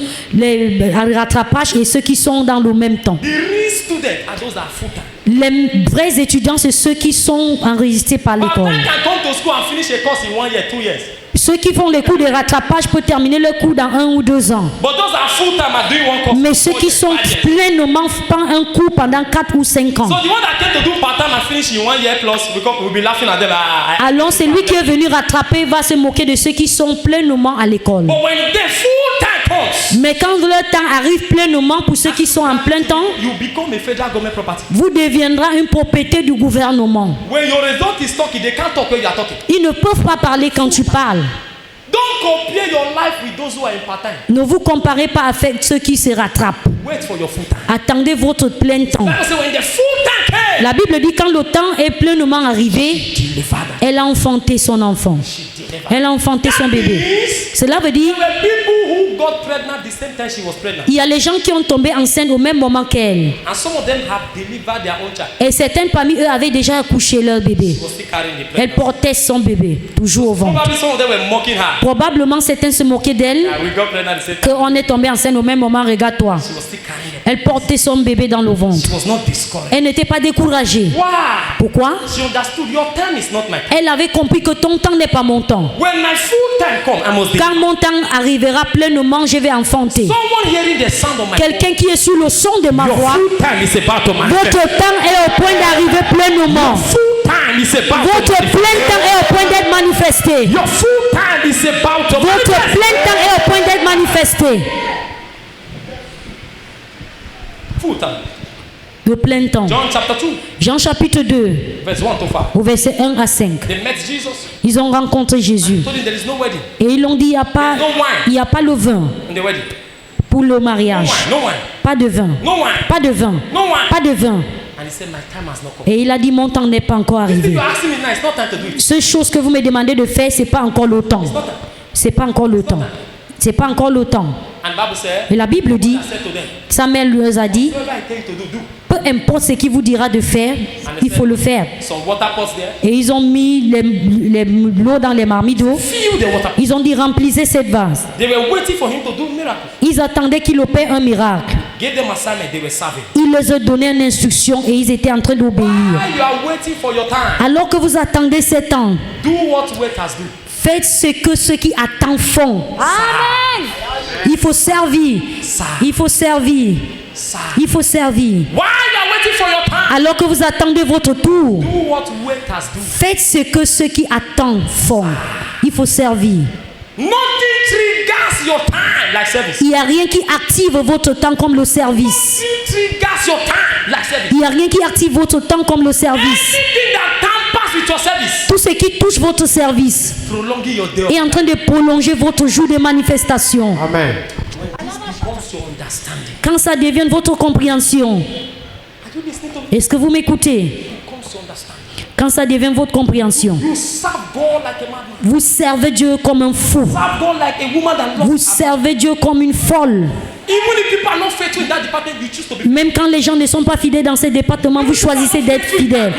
à rattrapage et ceux qui sont dans le même temps. The real students are those that are full-time. Les vrais étudiants, c'est ceux qui sont enregistrés par l'école. Part-time can come to school and finish a course in 1 year, 2 years. Ceux qui font les cours de rattrapage peuvent terminer le cours dans 1 ou 2 ans. But those that are full-time are doing one course. Mais ceux qui sont pleinement font un cours pendant 4 ou 5 ans. So the one that came to do part-time and finish in 1 year plus, we'll be laughing at them. Alors celui qui est venu rattraper va se moquer de ceux qui sont pleinement à l'école. But when the full-time comes, Mais quand le temps arrive pleinement pour ceux qui sont en plein temps, you become a federal government property. vous deviendrez une propriété du gouvernement. When your result is talking, they can't talk when you are talking. Ils ne peuvent pas parler quand tu parles. Don't compare your life with those who are in part-time. Ne vous comparez pas avec ceux qui se rattrapent. Wait for your full-time. Attendez votre plein temps. Bible says when the full-time came, La Bible dit quand le temps est pleinement arrivé, delivered. elle a enfanté son enfant. Elle a enfanté son bébé. Cela veut dire There were people who got pregnant the same time she was pregnant. il y a les gens qui ont tombé enceintes au même moment qu'elle. And some of them have delivered their own child. Et certaines parmi eux avaient déjà accouché leur bébé. She was still carrying the Elle pregnancy. portait son bébé, toujours au ventre. Probably some of them were mocking her. Probablement certains se moquaient d'elle, And we got pregnant the same time. qu'on est tombé enceinte au même moment, regarde-toi. She was still carrying it. Elle portait son bébé dans le ventre. She was not discouraged. Elle n'était pas découragée. Why? Pourquoi? She understood your time is not my time. Elle avait compris que ton temps n'est pas mon temps. When my full time comes, I must Quand deliver. mon temps arrivera pleinement, je vais enfanter. Someone hearing the sound of my voice. Quelqu'un qui est sur le son de ma Your voix, full time is about to manifest. votre temps est au point d'arriver pleinement. Full time is about to Votre manifest. plein temps est au point d'être manifesté. Your full time is about to Votre manifest. plein temps est au point d'être manifesté. Full time. Le plein temps. John chapter 2, Jean chapitre 2, verse 1 to 5. au verset 1 à 5. They met Jesus. Ils ont rencontré Jésus. Told him there is no wedding. Et ils l'ont dit, il n'y a pas le vin In the wedding. pour le No mariage. wine. No wine. Pas de vin. No wine. Pas de vin. No wine. Pas de vin. And he said, my time has not come. Et il a dit, mon temps n'est pas encore If arrivé. you are asking me now, it's not time to do it. Ces choses que vous me demandez de faire, c'est pas encore le temps. It's not time. C'est pas encore le temps. C'est pas encore le temps. And Bible said, Et la Bible dit, I said to them, Samuel leur a dit, whatever I tell you to do, do. peu importe ce qu'il vous dira de faire, il faut le faire. Some water pots there. Et ils ont mis l'eau dans les marmites d'eau. Fill the water. Ils ont dit, remplissez cette vase. They were waiting for him to do miracles. Ils attendaient qu'il opère un miracle. Gave them assignment, they were serving. Il leur a donné une instruction et ils étaient en train d'obéir. While you are waiting for your time, Alors que vous attendez ce temps, do what waiters do. faites ce que ceux qui attendent font. Amen. Il faut servir. Il faut servir. Serve. Il faut servir. While you are waiting for your time, Alors que vous attendez votre tour, do what waiters do. faites ce que ceux qui attendent font. Il faut servir. Nothing triggers your time like service. Il n'y a rien qui active votre temps comme le service. Nothing triggers your time like service. Il n'y a rien qui active votre temps comme le service. Anything that tampers with your service, Tout ce qui touche votre service prolonging your day. est en train de prolonger votre jour de manifestation. Amen. When this becomes your understanding, Quand ça devient votre compréhension, are you listening to me? est-ce que vous m'écoutez? Becomes your understanding. Quand ça devient votre compréhension, You serve God like a madman. vous servez Dieu comme un fou. Serve God like a woman that Vous loves. servez Dieu comme une folle. Even if people are not faithful in that department, you choose to be. Même quand les gens ne sont pas fidèles dans ces départements, vous choisissez d'être fidèle.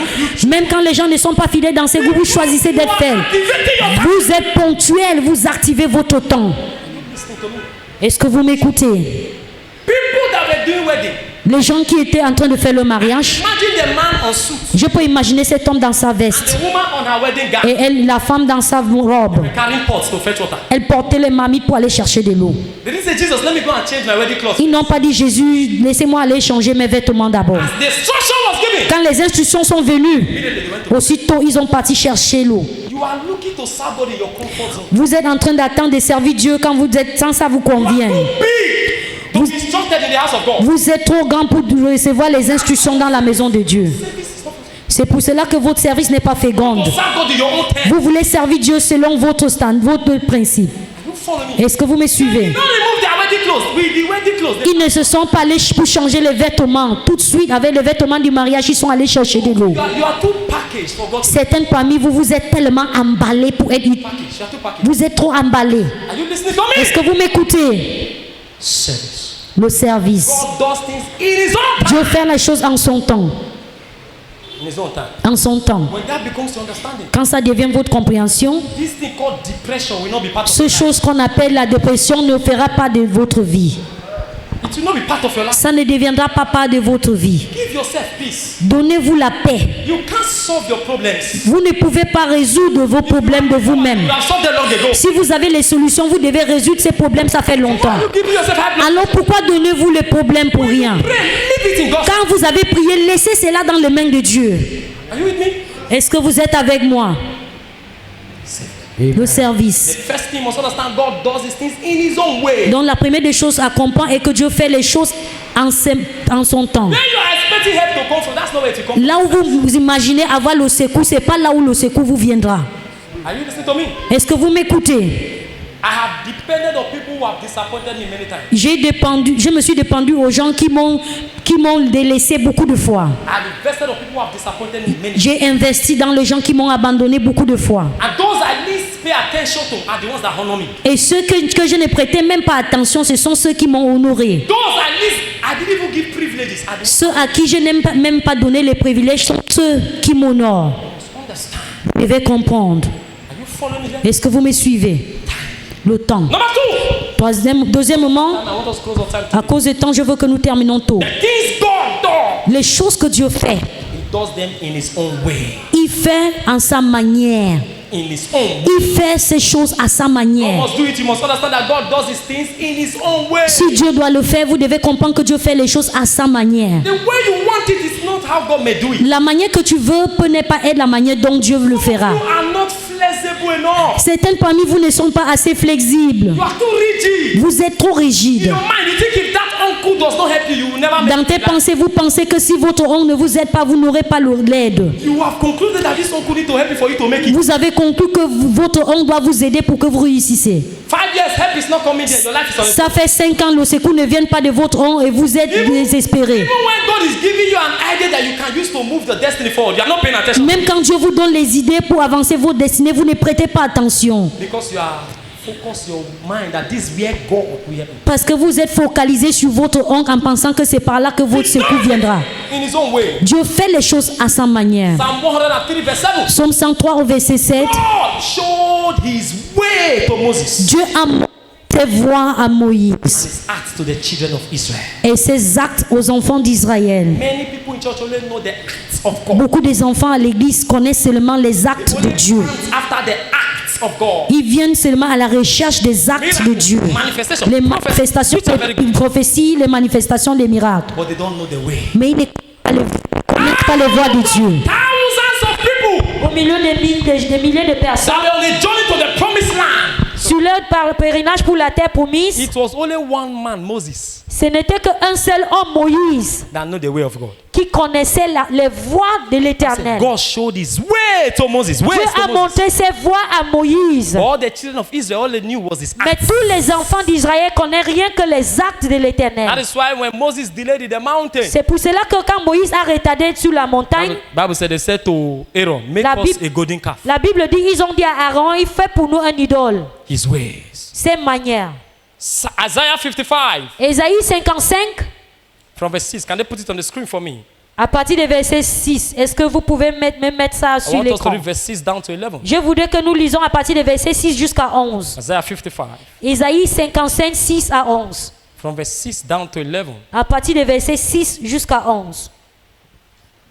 Même quand les gens ne sont pas fidèles dans ces groupes, vous choisissez d'être fidèle. Activating your time. Vous êtes ponctuel, vous activez votre temps. Listen to me. Est-ce que vous m'écoutez? People that were doing wedding. Les gens qui étaient en train de faire le mariage, Imagine the man on suit je peux imaginer cet homme dans sa veste and the woman on her wedding gown. et elle, la femme dans sa robe. Carrying pots to fetch water. Elle portait les marmites pour aller chercher de l'eau. They didn't say, Jesus, let me go and change my wedding clothes. Ils n'ont pas dit, Jésus, laissez-moi aller changer mes vêtements d'abord. The instruction was given. Quand les instructions sont venues, Immediately they went to. aussitôt ils ont parti chercher l'eau. You are looking to serve God in your comfort zone. Vous êtes en train d'attendre de servir Dieu quand vous êtes sans ça vous convient. Big to be instructed in the house of God. Vous êêtes trop grand pour recevoir les instructions dans la maison de Dieu. C'est pour cela que votre service n'est pas féconde. To serve God in your own terms. Vous voulez servir Dieu selon votre stand, votre principe. You follow me. Est-ce que vous me They suivez? don't remove their wedding clothes. With the wedding clothes. Ils ne se sont pas allés pour changer les vêtements. Tout de suite, avec les vêtements du mariage, ils sont allés chercher de l'eau. You are too packaged for God. Certaines parmi vous, vous êtes tellement emballés pour être... Package. You are too packaged. Vous êtes trop emballés. Are you listening to me? Est-ce que vous m'écoutez? Service. Le service. God does things in His own time. Dieu fait les choses en son temps. In His own time. En son temps. When that becomes your understanding, Quand ça devient votre compréhension, this thing called depression will not be part of ce your life. chose qu'on appelle la dépression ne fera pas de votre vie. It will not be part of your life. Ça ne deviendra pas part de votre vie. Give yourself peace. Donnez-vous la paix. You can't solve your problems. Vous ne pouvez pas résoudre vos problèmes de vous-même. You have solved them long ago. Si vous avez les solutions, vous devez résoudre ces problèmes, ça fait longtemps. You give yourself happiness. Alors pourquoi donnez-vous les problèmes pour rien? Pray. Leave it in God's. Quand vous avez prié, laissez cela dans les mains de Dieu. Are you with me? Est-ce que vous êtes avec moi? Le The service. first thing you must understand, God does His things in His own way. Donc la première des choses à comprendre est que Dieu fait les choses en son temps. Where you are expecting help to come from, that's not where it will come from. Là où vous imaginez avoir le secours, c'est pas là où le secours vous viendra. Are you listening to me? Est-ce que vous m'écoutez? I have depended on people who have disappointed me many times. Je me suis dépendu aux gens qui m'ont délaissé beaucoup de fois. I've invested on people who have disappointed me many times. J'ai investi dans les gens qui m'ont abandonné beaucoup de fois. And those I least pay attention to are the ones that honor me. Et ceux que je ne prêtais même pas attention, ce sont ceux qui m'ont honoré. Those I didn't even give privileges are the ones Ceux à qui je n'aime même pas donner les privilèges sont ceux qui m'honorent. who understand. Vous devez comprendre. Are you following me there? Est-ce que vous me suivez? Le temps. Number two. Deuxièmement, I want us to close on time. à cause du temps, je veux que nous terminons tôt. Things God does. Les choses que Dieu fait, He does them in His own way. il fait en sa manière. In His own way. Il fait ces choses à sa You manière. must do it. You must understand that God does His things in His own way. Si Dieu doit le faire, vous devez comprendre que Dieu fait les choses à sa manière. The way you want it is not how God may do it. La manière que tu veux peut ne pas être la manière dont Dieu le fera. You are not flexible enough. Certaines parmi vous ne sont pas assez flexibles. You are too rigid. Vous êtes trop In rigide. your mind, you think if that uncle does not help you, you will never make Dans it. tes pensées, vous pensez que si votre oncle ne vous aide pas, vous n'aurez pas l'aide. You have concluded that this uncle need to help you for you to make it. Vous avez conclu que votre oncle doit vous aider pour que vous réussissiez. 5 years help is not coming there. Your life is on. Ça fait 5 ans, le secours ne vient pas de votre oncle et vous êtes désespéré. Even when God is giving you an idea that you can use to move the destiny forward, you are not paying attention. Même quand Dieu vous donne les idées pour avancer votre destinée, vous ne prêtez pas attention. Because you are focused your mind that this is where God will help you. Parce que vous êtes focalisé sur votre oncle en pensant que c'est par là que votre secours viendra. In His own way. Dieu fait les choses à sa manière. Psalm 103 verse 7. Psaume 103 au verset 7. God showed His way to Moses Dieu a montré ses voies à Moïse and His acts to the children of Israel. et ses actes aux enfants d'Israël. Many people in church only know the acts of God. Beaucoup des enfants à l'église connaissent seulement les actes de Only Dieu. runs after the acts of God. Ils viennent seulement à la recherche des actes de Dieu. Manifestation. Les manifestations, Which are very good. les prophéties, les manifestations des miracles. But they don't know the way. Mais ils ne connaissent pas les voies de Dieu. Thousands of people Au milieu des milliers de personnes, that were on a journey to the promised land. sur leur pèlerinage pour la terre promise, It was only one man, Moses, ce n'était qu'un seul homme, Moïse, that knew the way of God. qui connaissait les voies de l'Éternel. God showed His way to Moses. Dieu Ways a to Moses. montré ses voies à Moïse. All the children of Israel, all they knew was His Mais acts. tous les enfants d'Israël connaissent rien que les actes de That l'Éternel. is why when Moses delayed in the mountain, C'est pour cela que quand Moïse a retardé sur la montagne, Bible said they said to Aaron, make La us Bible- a golden calf. la Bible dit ils ont dit à Aaron, il fait pour nous un idole. His ways. Ses manières. Isaiah 55 Ésaïe 55, from verse 6. Can they put it on the screen for me? à partir du verset 6. Est-ce que vous pouvez me mettre ça I sur want us to l'écran? read verse 6 down to 11. Je voudrais que nous lisons à partir du verset 6 jusqu'à 11. Isaiah 55 Ésaïe 55, 6 à 11. from verse 6 down to 11. À partir du verset 6 jusqu'à 11.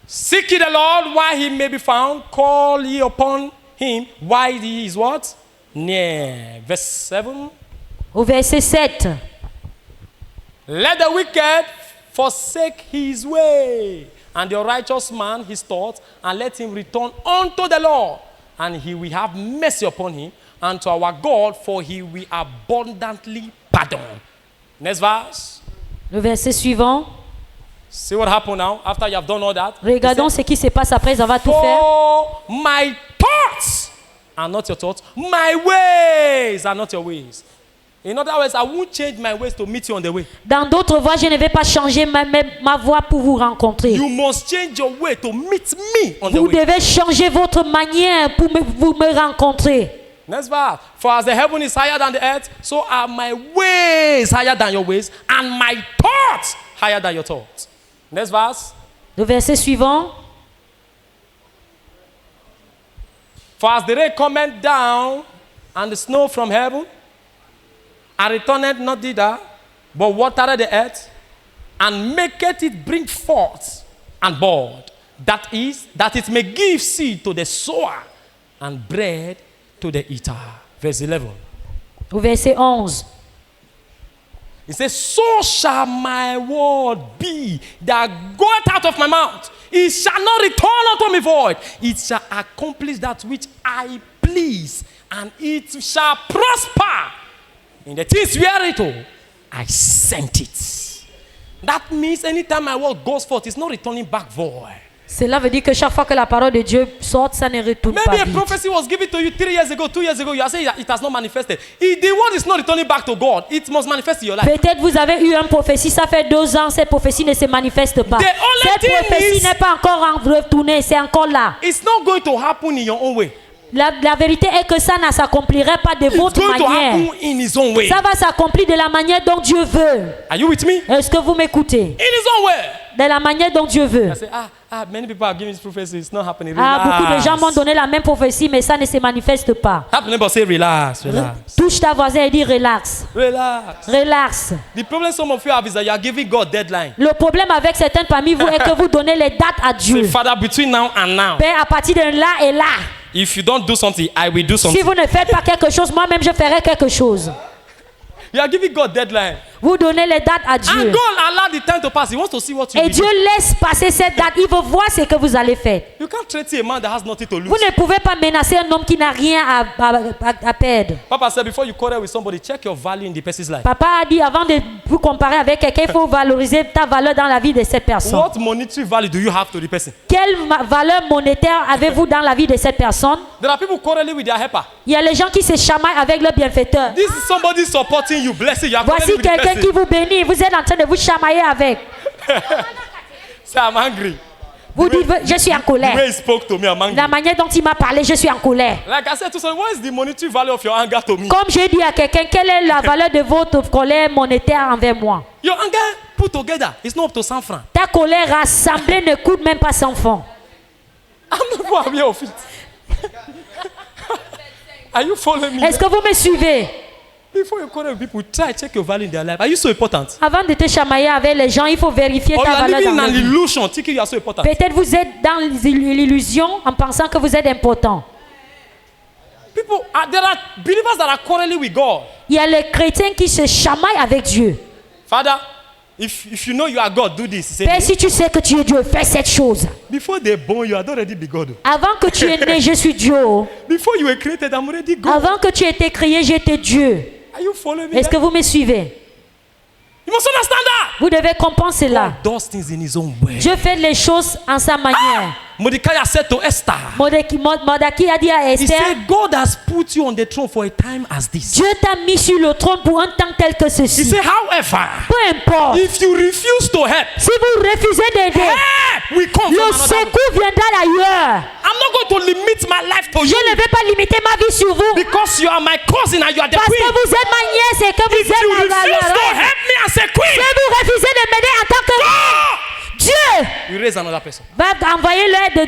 Seek ye the Lord while He may be found. Call ye upon Him while He is what? Near. Verse 7. Au verset 7. Let the wicked forsake his way, and the righteous man his thoughts, and let him return unto the Lord, and He will have mercy upon him, and to our God, for He will abundantly pardon. Next verse. Le verset suivant. See what happened now after you have done all that? Regardons ce qui se passe après avoir tout fait. For my thoughts are not your thoughts. My ways are not your ways. In other words, I won't change my ways to meet you on the way. Dans d'autres voies, je ne vais pas changer ma voie pour vous rencontrer. You must change your way to meet me on the Vous way. devez changer votre manière pour vous me rencontrer. Next verse. For as the heaven is higher than the earth, so are my ways higher than your ways, and my thoughts higher than your thoughts. Next verse. Le verset suivant. For as the rain cometh down, and the snow from heaven, and returneth not thither, but watereth the earth, and maketh it bring forth and bud, that it may give seed to the sower, and bread to the eater. Verse 11. Au verset 11. It says, so shall my word be that goeth out of my mouth. It shall not return unto me void. It shall accomplish that which I please, and it shall prosper in the things whereto I sent it. That means anytime my word goes forth, it's not returning back void. Cela veut dire que chaque fois que la parole de Dieu sort, ça ne retourne pas Maybe a vite. prophecy was given to you 3 years ago, 2 years ago. You are saying that it has not manifested. If the word is not returning back to God, it must manifest in your life. Peut-être vous avez eu une prophétie, ça fait 2 ans, cette prophétie ne se manifeste pas. The only Cette thing prophétie is- n'est pas encore retournée, c'est encore là. It's not going to happen in your own way. La vérité est que ça ne s'accomplirait pas de It's votre going to manière. happen in his own way. Ça va s'accomplir de la manière dont Dieu veut. Are you with me? Est-ce que vous m'écoutez? In his own way. De la manière dont Dieu veut. I say, many people are giving this prophecy. It's not happening. Beaucoup de Relax. gens m'ont donné la même prophétie, mais ça ne se manifeste pas. Tap the neighbor, say relax, relax. Touche ta voisine et dis relax. Relax. Relax. The problem some of you have is that you are giving God deadline. Le problème avec certaines parmi vous est que vous donnez les dates à Say, Dieu. Father, between now and now, Père, à partir de là et là, if you don't do something, I will do si something. vous ne faites pas quelque chose, moi-même je ferai quelque chose. You are giving God deadline. Vous donnez les dates à And Dieu. God allow the time to pass. He wants to see what you Et will Dieu do. laisse passer cette date. Il veut voir ce que vous allez faire. You can't threaten a man that has nothing to lose. Vous ne pouvez pas menacer un homme qui n'a rien à perdre. Papa said, before you quarrel with somebody, check your value in the person's life. Papa a dit, avant de vous comparer avec quelqu'un, il faut valoriser ta valeur dans la vie de cette personne. What monetary value do you have to the person? Quelle valeur monétaire avez-vous dans la vie de cette personne? There are people quarreling with their helper. Il y a les gens qui se chamaillent avec leur bienfaiteur. This is somebody supporting you, blessing you. Are Voici quarreling with the quelqu'un qui person. vous bénit. Vous êtes en train de vous chamailler avec. Say, I'm angry. Vous dites, je suis en The colère. way he spoke to me, I'm angry. La manière dont il m'a parlé, je suis en colère. Like I said to someone, what is the monetary value of your anger to me? Comme j'ai dit à quelqu'un, quelle est la valeur de votre colère monétaire envers moi? Your anger put together, it's not up to 100 francs. Ta colère rassemblée ne coûte même pas 100 francs. I'm not aware of it. Are you following me? Est-ce que vous me suivez? Before you quarrel with people, try check your value in their life. Are you so important? Avant de te chamailler avec les gens, il faut vérifier Or you ta are valeur living in dans an la vie. illusion, thinking you are so important. Peut-être vous êtes dans l'illusion en pensant que vous êtes important. People, there are believers that are quarreling with God. Il y a les chrétiens qui se chamaillent avec Dieu. Father, if you know you are God, do this. Say, Père, si tu sais que tu es Dieu, fais cette chose. before they born, you had already be God. Avant que tu es né, je suis Dieu. Before you were created, I'm already God. Avant que tu aies été créé, j'étais Dieu. Are you following me? Est-ce que vous me suivez? You must understand that. Vous devez comprendre cela. God does things in his own way. Dieu fait les choses en sa manière. Mordecai said to Esther, Mordecai a dit à he Esther, said, God has put you on the throne for a time as this. Dieu t'a mis sur le trône pour un temps tel que He ceci. said, however, Peu importe. if you refuse to help, Si vous refusez d'aider, help will come from le another. secours viendra d'ailleurs. I'm not going to limit my life to Je you ne vais pas limiter ma vie sur vous. because you are my cousin and you are the Parce que queen. vous êtes ma nièce et que If vous you êtes refuse to la help me as a queen, Si vous refusez de m'aider en tant que Dieu you raise another person. va envoyer l'aide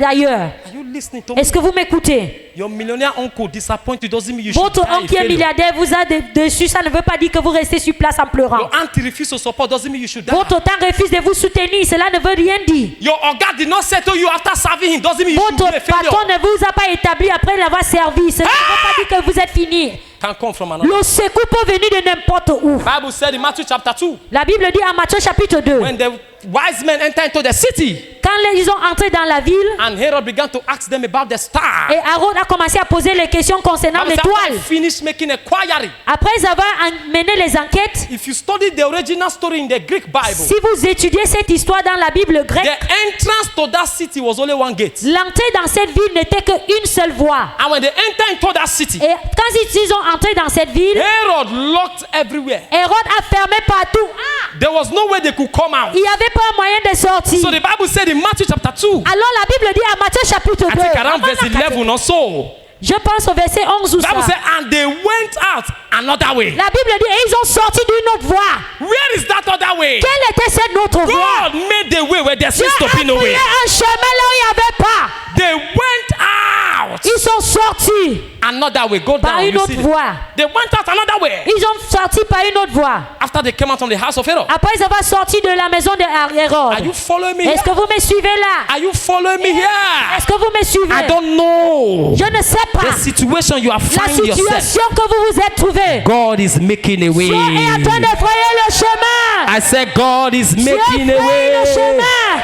d'ailleurs. Are you listening to me? Est-ce que vous m'écoutez? Your millionaire uncle disappointed doesn't mean you should Votre die a oncle qui est failure. milliardaire vous a dessus, ça ne veut pas dire que vous restez sur place en pleurant. Your auntie refuse to support doesn't mean you should die. Votre temps refuse de vous soutenir, cela ne veut rien dire. Your oga did not settle you after serving him doesn't mean you should Votre be a failure. patron ne vous a pas établi après l'avoir servi, cela ne veut pas dire que vous êtes fini. can come from another. Le secours peut venir de n'importe où. Bible said in Matthew chapter 2, La Bible dit en Matthieu chapitre 2, when the wise men enter into the city, quand ils ont entré dans la ville, and Herod began to ask them about the star. et Aaron a commencé à poser les questions concernant Bible said, after l'étoile. they finished making a query, Après avoir mené les enquêtes, if you study the original story in the Greek Bible, si vous étudiez cette histoire dans la Bible the grecque, entrance to that city was only one gate. l'entrée dans cette ville n'était qu'une seule voie. And when they enter into that city, Et quand ils ont entré dans cette ville, Herod locked everywhere. Hérode a fermé partout. Ah, There was no way they could come out. il n'y avait pas moyen de sortir. So the Bible said in Matthew chapter 2, Alors la Bible dit à Matthieu chapitre 2, I think around verse 11 or so, je pense au verset 11 ou the Bible ça. said, and they went out another way. La Bible dit, et ils ont sorti d'une autre voie. Where is that other way? Quelle était cette autre voie? God made the way where there Dieu seems to a be no créé way. un chemin là où il n'y avait pas. They went out Ils sont sortis another way. Go par down. une You autre see it. voie. They went out another way. Ils ont sorti par une autre voie. After they came out from the house of Herod. Après avoir sorti de la maison de Are Hérode. you following me? Est-ce Here? que vous me suivez là? Are you following me here? Est-ce que vous me suivez? I don't know. Je ne sais pas The situation you are la finding yourself. situation que vous vous êtes trouvé. God is making a way. Dieu est en train de frayer le chemin. I said God is Dieu making a fraye le way. chemin.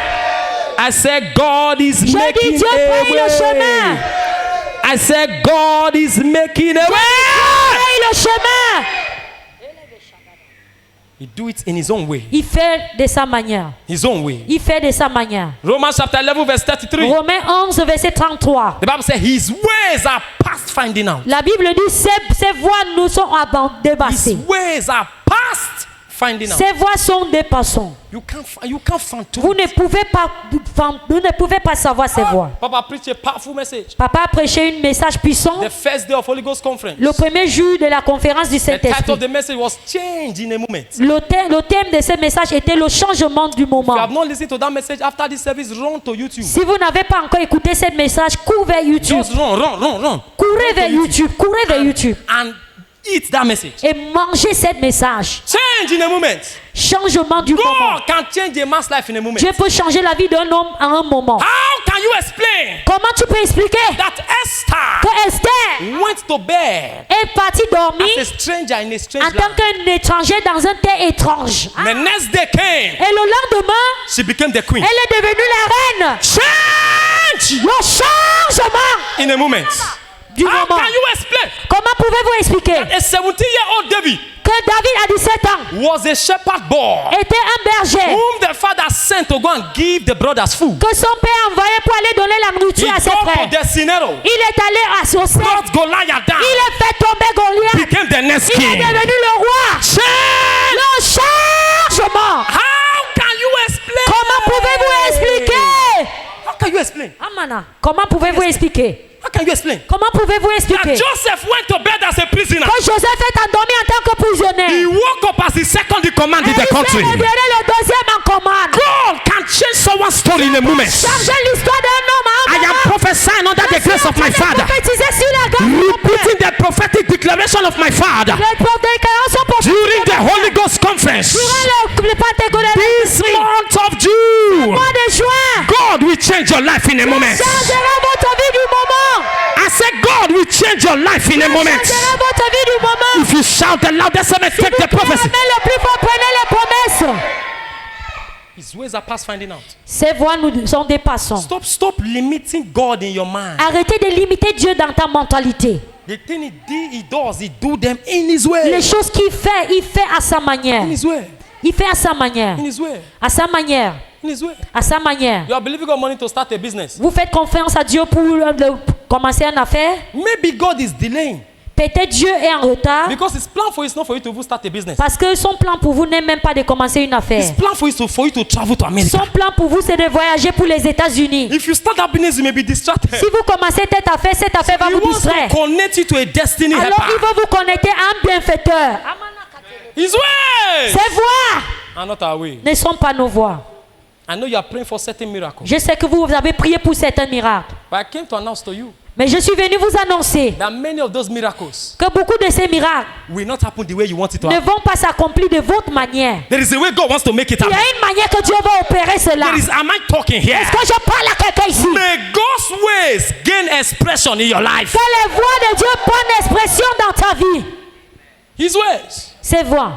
I said God is Je dis making Dieu a fraye le chemin. way. I said God is making a way. Fraye le chemin. He do it in his own way. Il fait de sa manière. His own way. Il fait de sa manière. Romans chapter 11 verse 33. Romains 11 verset 33. The Bible says his ways are past finding out. La Bible dit ces voies nous sont His dépassées. ways are past finding out. Ces voies sont dépassées. You can't find Vous ne pouvez pas savoir ces voies. Papa preached a powerful message. Papa a prêché un message puissant The first day of Holy Ghost conference. le premier jour de la conférence du The title of Saint-Esprit. the message was Change in a Moment. Le thème de ce message était le changement du If you have moment. not listened to that message after this service, run to YouTube. Si vous n'avez pas encore écouté ce message, courez vers YouTube. Just run. Courez vers YouTube. Courez vers YouTube. And eat that message. Et mangez ce message. Change in a moment. Changement du moment. God can change a man's life in a moment. Dieu peut changer la vie d'un homme en un moment. How can you explain Comment tu peux expliquer that Esther que Esther went to bed est partie dormir as a stranger in a strange en tant land? qu'un étranger dans un terre étrange? The next day came, Et le lendemain, she became the queen. elle est devenue la reine. Change Le changement in a moment. du How moment. can you explain Comment pouvez-vous expliquer a 17-year-old David que David à 17 ans was a shepherd boy était un berger whom the father sent to go and give the brothers food? que son père envoyait pour aller donner la He nourriture à ses got to frères? the scenario, Il est allé à son cercle. brought Goliath down, Il a fait tomber Goliath. became the next Il est king. devenu le roi. Change! Le changement. How can you explain? Comment pouvez-vous expliquer? How can you explain? Amana, comment pouvez-vous expliquer? How can you explain? Comment pouvez-vous That expliquer Joseph went to bed as a prisoner. que Joseph est endormi en tant que He prisonnier? woke up as the second in command Et in the il country. s'est révélé le deuxième en commande. God can change someone's story in a moment. Changer l'histoire d'un homme en un I am moment. prophesying under the grace of my Father, Prophétiser sur la grâce de mon Père. repeating the prophetic declaration of my Father Les déclarations during the prophétiques Holy Ghost conference. durant le Pentecôte de This l'Esprit. month of June, Mois de juin. God will change your life in a moment. Changera votre vie du moment. I said, God will change your life in a moment. Changera votre vie du moment. If you shout the loudest, amen, take the prophecy. Mais le plus fort, prenez les promesses. His ways are past finding out. Ces voies nous sont dépassantes. Stop limiting God in your mind. Arrêtez de limiter Dieu dans ta mentalité. The thing he does, he do them in his way. Les choses qu'il fait, il fait à sa manière. In his way. Il fait à sa manière. In his way. À sa manière. In his way. À sa manière. You are believing God money to start a business. Vous faites confiance à Dieu pour commencer une affaire. Maybe God is delaying Peut-être Dieu est en retard because his plan for you is not for you to even start a business. parce que son plan pour vous n'est même pas de commencer une His affaire. plan for you to travel to America. Son plan pour vous, c'est de voyager pour les États-Unis. If you start that business, you may be distracted. Si vous commencez cette affaire va He vous wants distraire. to connect you to a destiny Alors il helper. va vous connecter à un bienfaiteur. His way. Ces voies Are not our way. ne sont pas nos voies. I know you are praying for certain miracles, Je sais que vous avez prié pour certains miracles. but I came to announce to you Mais je suis venu vous annoncer that many of those miracles que beaucoup de ces miracles will not happen the way you want it to ne happen. vont pas s'accomplir de votre manière. There is a way God wants to make it Il y a happen. une manière que Dieu va opérer cela. There is, am I talking here? Est-ce que je parle à quelqu'un ici? May God's ways gain expression in your life. Que les voix de Dieu prennent expression dans ta vie. His ways. Ces voix.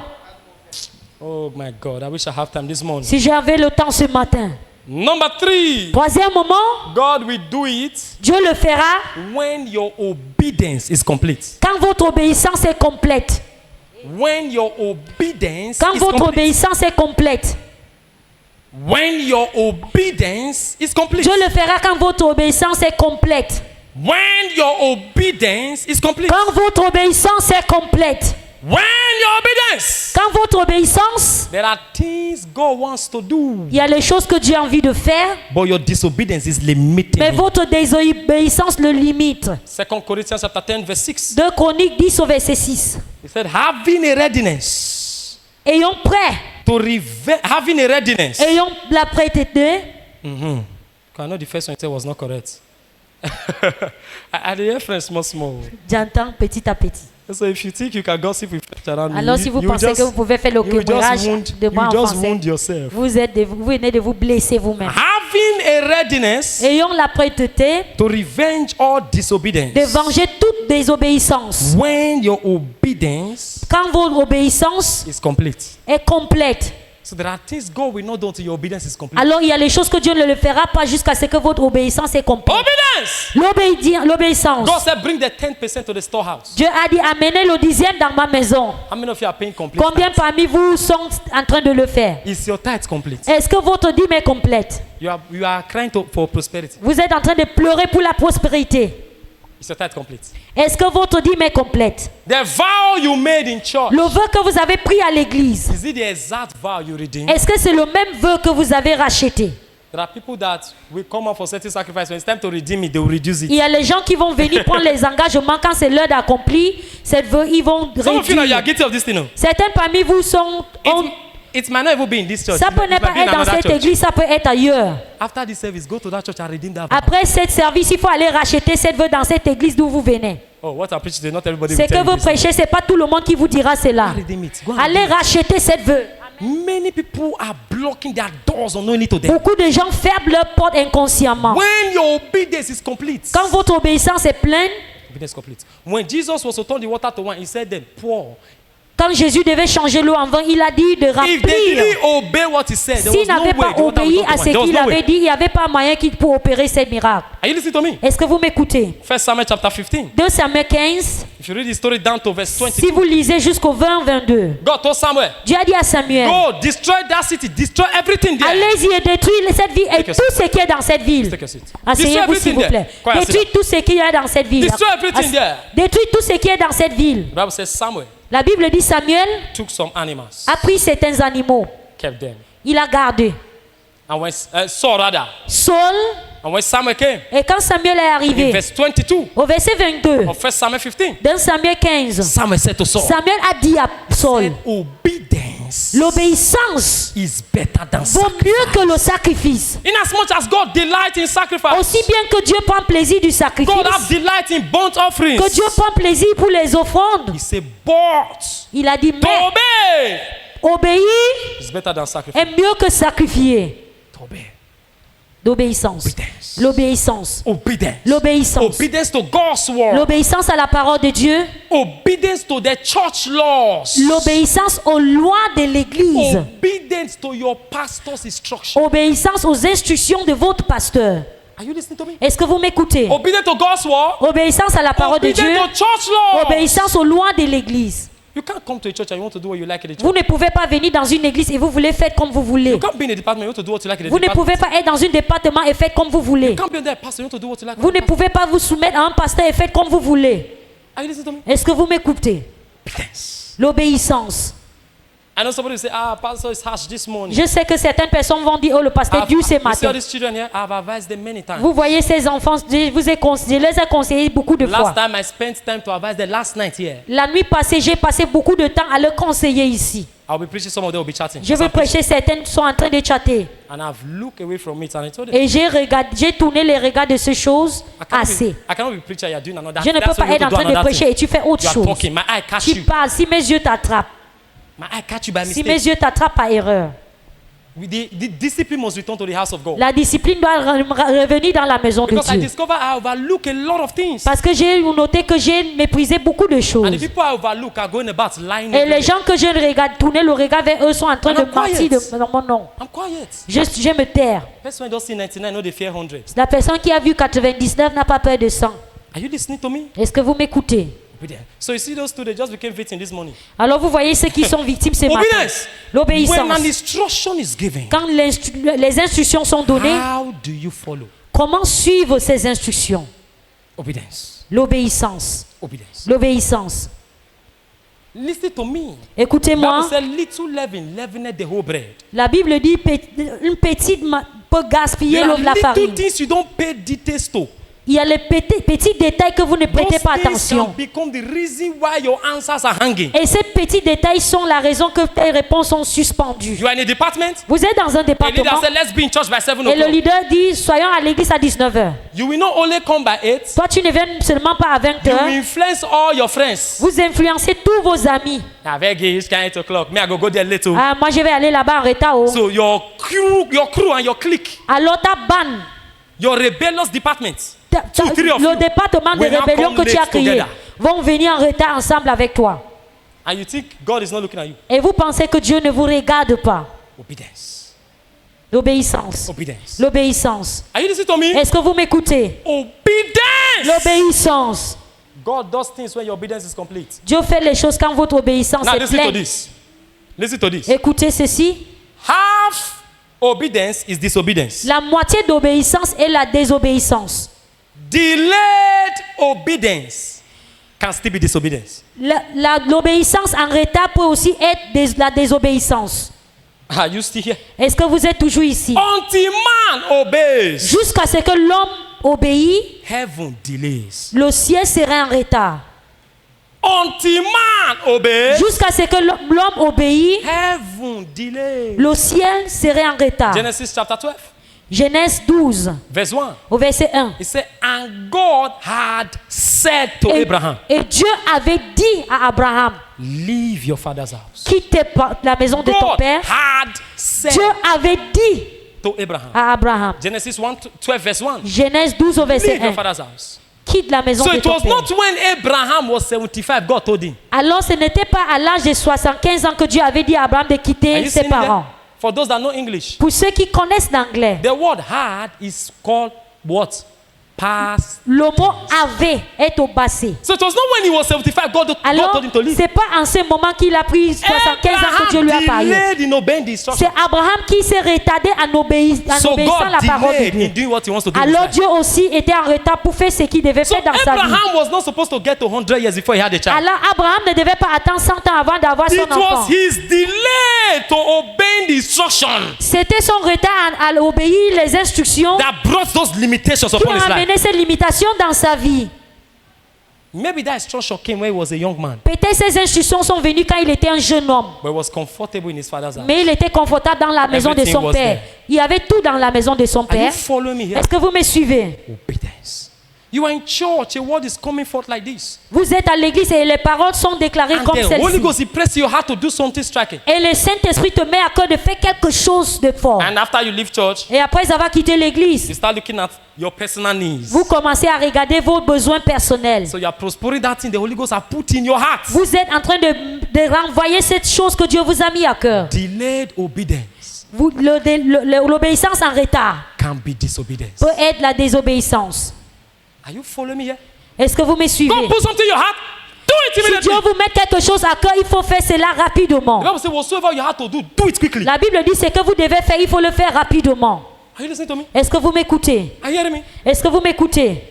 Oh my God, I wish I have time this morning. Si j'avais le temps ce matin. Number 3, Troisième moment, God will do it Dieu le fera when your obedience is complete. quand votre obéissance est complète. When your obedience Quand is votre complete. obéissance est complète. When your obedience is complete. Dieu le fera quand votre obéissance est complète. When your obedience is complete. Quand votre obéissance est complète. When your obedience. Quand votre obéissance, There are things God wants to do, il y a les choses que Dieu a envie de faire, but your disobedience is limiting. mais him. votre désobéissance le limite. 2 Corinthians chapter 10 verse 6. 2 Chroniques 10 au verset 6. He said, having a readiness Ayons prêt, to having a readiness. ayons la prêteté. I know the first one you said was not correct. I the reference small. J'entends petit à petit. So if you think you can gossip with friends around Alors me, si vous you pensez just, que vous pouvez faire le you just québrage de moi en wound français, yourself. vous venez de vous blesser vous-même. Having a readiness Ayons la prêteté to revenge all disobedience. de venger toute désobéissance. When your obedience Quand votre obéissance is complete. est complète, So there are things God will not do until your obedience is complete. alors il y a les choses que Dieu ne le fera pas jusqu'à ce que votre obéissance est complète. Obedience! L'obéissance. God said, bring the 10% to the storehouse. Dieu a dit, amenez le 10e dans ma maison. How many of you are paying complete? Combien tithes? parmi vous sont en train de le faire? Is your tithe complete? Est-ce que votre dîme est complète? You are crying for prosperity. Vous êtes en train de pleurer pour la prospérité. Is your tithe complete? Est-ce que votre dîme est complète? The vow you made in church, Le vœu que vous avez pris à l'église, is it the exact vow you redeemed? est-ce que c'est le même vœu que vous avez racheté? There are people that will come up for certain sacrifice. When it's time to redeem it, they will reduce Il it. y a les gens qui vont venir prendre les engagements quand c'est l'heure d'accomplir cette vœu, ils vont Some of you know you are réduire. guilty of this thing. No? Certains parmi vous sont... It might not even be in this church. Ça It peut ne might pas be in être dans another cette church. église, ça peut être ailleurs. After this service, go to that church and redeem that vow. Après cette service, il faut aller racheter cette vœu dans cette église d'où vous venez. Oh, what I preach today, not everybody Ce will que tell you vous this. prêchez, c'est pas tout le monde qui vous dira cela. Redeem it. Go and Allez redeem racheter cette vœu. it. Many people are blocking their doors unknowingly to them. Beaucoup de gens ferment leurs portes inconsciemment. When your obedience is complete. Quand votre obéissance est pleine, Obedience complete. When Jesus was to turn the water to wine, he said then, pour. quand Jésus devait changer l'eau en vin, il a dit de If they remplir. didn't obey what he said, there S'il was no n'avait way pas the water obéi would à turn to ce wine. There was qu'il no avait way. dit, il n'y avait pas moyen pour opérer ces miracles. Are you listening to me? Est-ce que vous m'écoutez? 1 Samuel chapter 15. 2 Samuel 15, If you read the story down to verse 20, si vous lisez jusqu'au 20-22, God told Samuel, Dieu a dit à Samuel, go destroy that city, destroy everything there. allez-y et détruisez cette ville et Take a tout ce qui est dans cette ville. Take a seat. Asseyez-vous s'il vous plaît. Quiet, sit Détruisez tout ce qui est dans cette ville. Destroy everything there. Détruisez tout ce qui est dans cette ville. The Bible says Samuel La Bible dit Samuel took some animals, a pris certains animaux. kept them. Il a gardé. And when Saul rather, Saul, and when Samuel came, et quand Samuel est in arrivé, verse 22 au verset 22, of 1 Samuel 15, dans Samuel 15, Samuel said to Saul, Samuel a dit à Saul, obedience l'obéissance is better than vaut sacrifice. mieux que le sacrifice. Inasmuch as God delights in sacrifice, Aussi bien que Dieu prend plaisir du sacrifice, God has delight in burnt offerings. que Dieu prend plaisir pour les offrandes. He said, but Il a dit, to mais obey obéir is better than sacrifice. est mieux que sacrifier. To obey. L'obéissance. Obedience. L'obéissance. Obedience. L'obéissance. Obedience to God's word. L'obéissance à la parole de Dieu. Obedience to the church laws. L'obéissance aux lois de l'Église. Obedience to your pastor's instruction. Obéissance aux instructions de votre pasteur. Are you listening to me? Est-ce que vous m'écoutez? Obedience to God's word. Obéissance à la parole de Dieu. Obedience to church laws. Obéissance aux lois de l'Église. You can't come to a church and you want to do what you like in the church. Vous ne pouvez pas venir dans une église et vous voulez faire comme vous voulez. You can't be in a department, you want to do what you like in the Vous ne department. pouvez pas être dans un département et faire comme vous voulez. You can't be in there, pastor, you want to do what you like. Vous ne pouvez pas vous soumettre à un pasteur et faire comme vous voulez. Are you listening to me? Est-ce que vous m'écoutez? Obedience. L'obéissance. I know somebody will say, pastor is harsh this morning. Je sais que certaines personnes vont dire, oh, le pasteur est dur ce You see all matin. these children here? I've advised them many times. Vous voyez ces enfants, je les ai conseillés beaucoup de Last fois. time I spent time to advise them last night here. La nuit passée, j'ai passé beaucoup de temps à le conseiller ici. I I'll be preaching, some of them will be chatting. Je vais prêcher, certaines sont en train de chatter. And I've looked away from it and I told them, Et j'ai tourné les regards de ces choses assez. I cannot be preacher, you're doing another. Je ne peux That's pas when you être en go to train do de another prêcher thing. et tu fais autre You are chose. talking, my eye catch Tu you. parles, si mes yeux t'attrapent, My eye catch you by si mistake. mes yeux t'attrapent par erreur, The discipline must return to the house of God. la discipline doit revenir dans la maison de Because I Dieu. discover I overlook a lot of things. Parce que j'ai noté que j'ai méprisé beaucoup de And the choses. people I overlook are going about lying. Et les everywhere. gens que je regarde, tourner le regard vers eux sont en train And de I'm quiet. mentir dans mon nom. I'm quiet. Je me taire. Person who don't see 99 know they fear 100. La personne qui a vu 99 n'a pas peur de 100. Are you listening to me? Est-ce que vous m'écoutez? So you see those two, they just became victims this morning. Alors vous voyez ceux qui sont victimes ce matin. Obedience. When L'obéissance. an instruction is given, Quand les instructions sont données, how do you follow? comment suivre ces instructions? Obedience. L'obéissance. Obedience. L'obéissance. Listen to me. Écoutez-moi, Bible said little leaven leavened the whole bread. la Bible dit une petite peut gaspiller There are la little farine. things you don't pay details to. Il y a les petits détails que vous ne prêtez Those pas things attention. can become the reason why your answers are hanging. Et ces petits détails sont la raison que tes réponses sont suspendues. You are in a department. Vous êtes dans un The leader département said, let's be in church by 7 et le o'clock. leader dit soyons à l'église à 19h. You will not only come by 8, Toi, tu ne viens seulement pas à you will 20h. influence all your friends. Vous influencez tous vos amis. I beg you, it's 8 o'clock. Me, I go there later. Ah, moi, je vais aller là-bas en retard. Oh. So your crew and your clique, Alors, ta banne, your rebellious department, two, three of le you, département de will now rébellion come que tu as late créé, together. vont venir en retard ensemble avec toi. And you think God is not looking at you. Et vous pensez que Dieu ne vous regarde pas. Obedience. L'obéissance. Obedience. L'obéissance. Are you listening to me? Est-ce que vous m'écoutez? Obedience. L'obéissance. God does things when your obedience is complete. Dieu fait les choses quand votre obéissance Now est listen to pleine. this. Listen to this. Écoutez ceci. Half obedience is disobedience. La moitié d'obéissance est la désobéissance. Delayed obedience can still be disobedience. L'obéissance en retard peut aussi être la désobéissance. Are you still here? Est-ce que vous êtes toujours ici? Until man obeys, Jusqu'à ce que l'homme obéit, heaven delays. le ciel sera en retard. Until man obeys, Jusqu'à ce que l'homme obéit, heaven delays. le ciel serait en retard. Genesis chapter 12, Genèse 12, verse 1. au verset 1. It said, and God had said to Abraham, Et Dieu avait dit à Abraham, leave your father's house. quitte la maison de ton God père. had said Dieu avait dit to Abraham. à Abraham. Genesis 12, verse 1. Genèse 12 au verset Leave your 1. father's house. Quitte la maison So de it ton was père. not when Abraham was 75, God told him. Alors ce n'était pas à l'âge de 75 ans que Dieu avait dit à Abraham de Are quitter you ses seeing parents. that? For those that know English, Pour ceux qui connaissent l'anglais, the word had is called what? Past. le mot avait est au passé. So it was not when he was 75, God Alors, told him to leave. c'est pas en ce moment qu'il a pris 75 ans que Dieu lui a Abraham parlé. delayed in obeying the instruction. C'est Abraham qui s'est retardé en obéissant So God la parole de delayed in Dieu. doing what he wants to do. in his Alors life. Dieu aussi était en retard pour faire ce qu'il devait So faire dans sa vie. Abraham was not supposed to get to 100 years before he had a child. Alors Abraham ne devait pas attendre 100 ans avant d'avoir son It enfant. was his delay to obeying the instruction C'était son retard à obéir les instructions that brought those limitations qui upon ont his life. amené ces limitations dans sa vie. Maybe that instruction came when he was a young man, Peut-être ces instructions sont venues quand il était un jeune homme. but he was comfortable in his father's house. Mais il était confortable dans la maison de Everything son was père. there. Il y avait tout dans la maison de son Are you père. following me here? Est-ce que vous me suivez? Obedience. You are in church, a word is coming forth like this. Vous êtes à l'église et les paroles sont déclarées And comme the Holy celle-ci. Ghost, he pressed your heart to do something striking. Et le Saint-Esprit te met à cœur de faire quelque chose de fort. And after you leave church, Et après avoir quitté you l'église, start looking at your personal needs. vous commencez à regarder vos besoins personnels. So you are prospering that thing the Holy Ghost has put in your heart. Vous êtes en train de renvoyer cette chose que Dieu vous a mis à cœur. Delayed obedience L'obéissance en retard can be disobedience. peut être la désobéissance. Are you following me here? Est-ce que vous me suivez? God put something in your heart, do it Si immediately. Dieu vous met quelque chose à cœur, il faut faire cela rapidement. The Bible says, whatsoever you have to do, do it quickly. La Bible dit ce que vous devez faire, il faut le faire rapidement. Are you listening to me? Est-ce que vous m'écoutez? Are you hearing me? Est-ce que vous m'écoutez?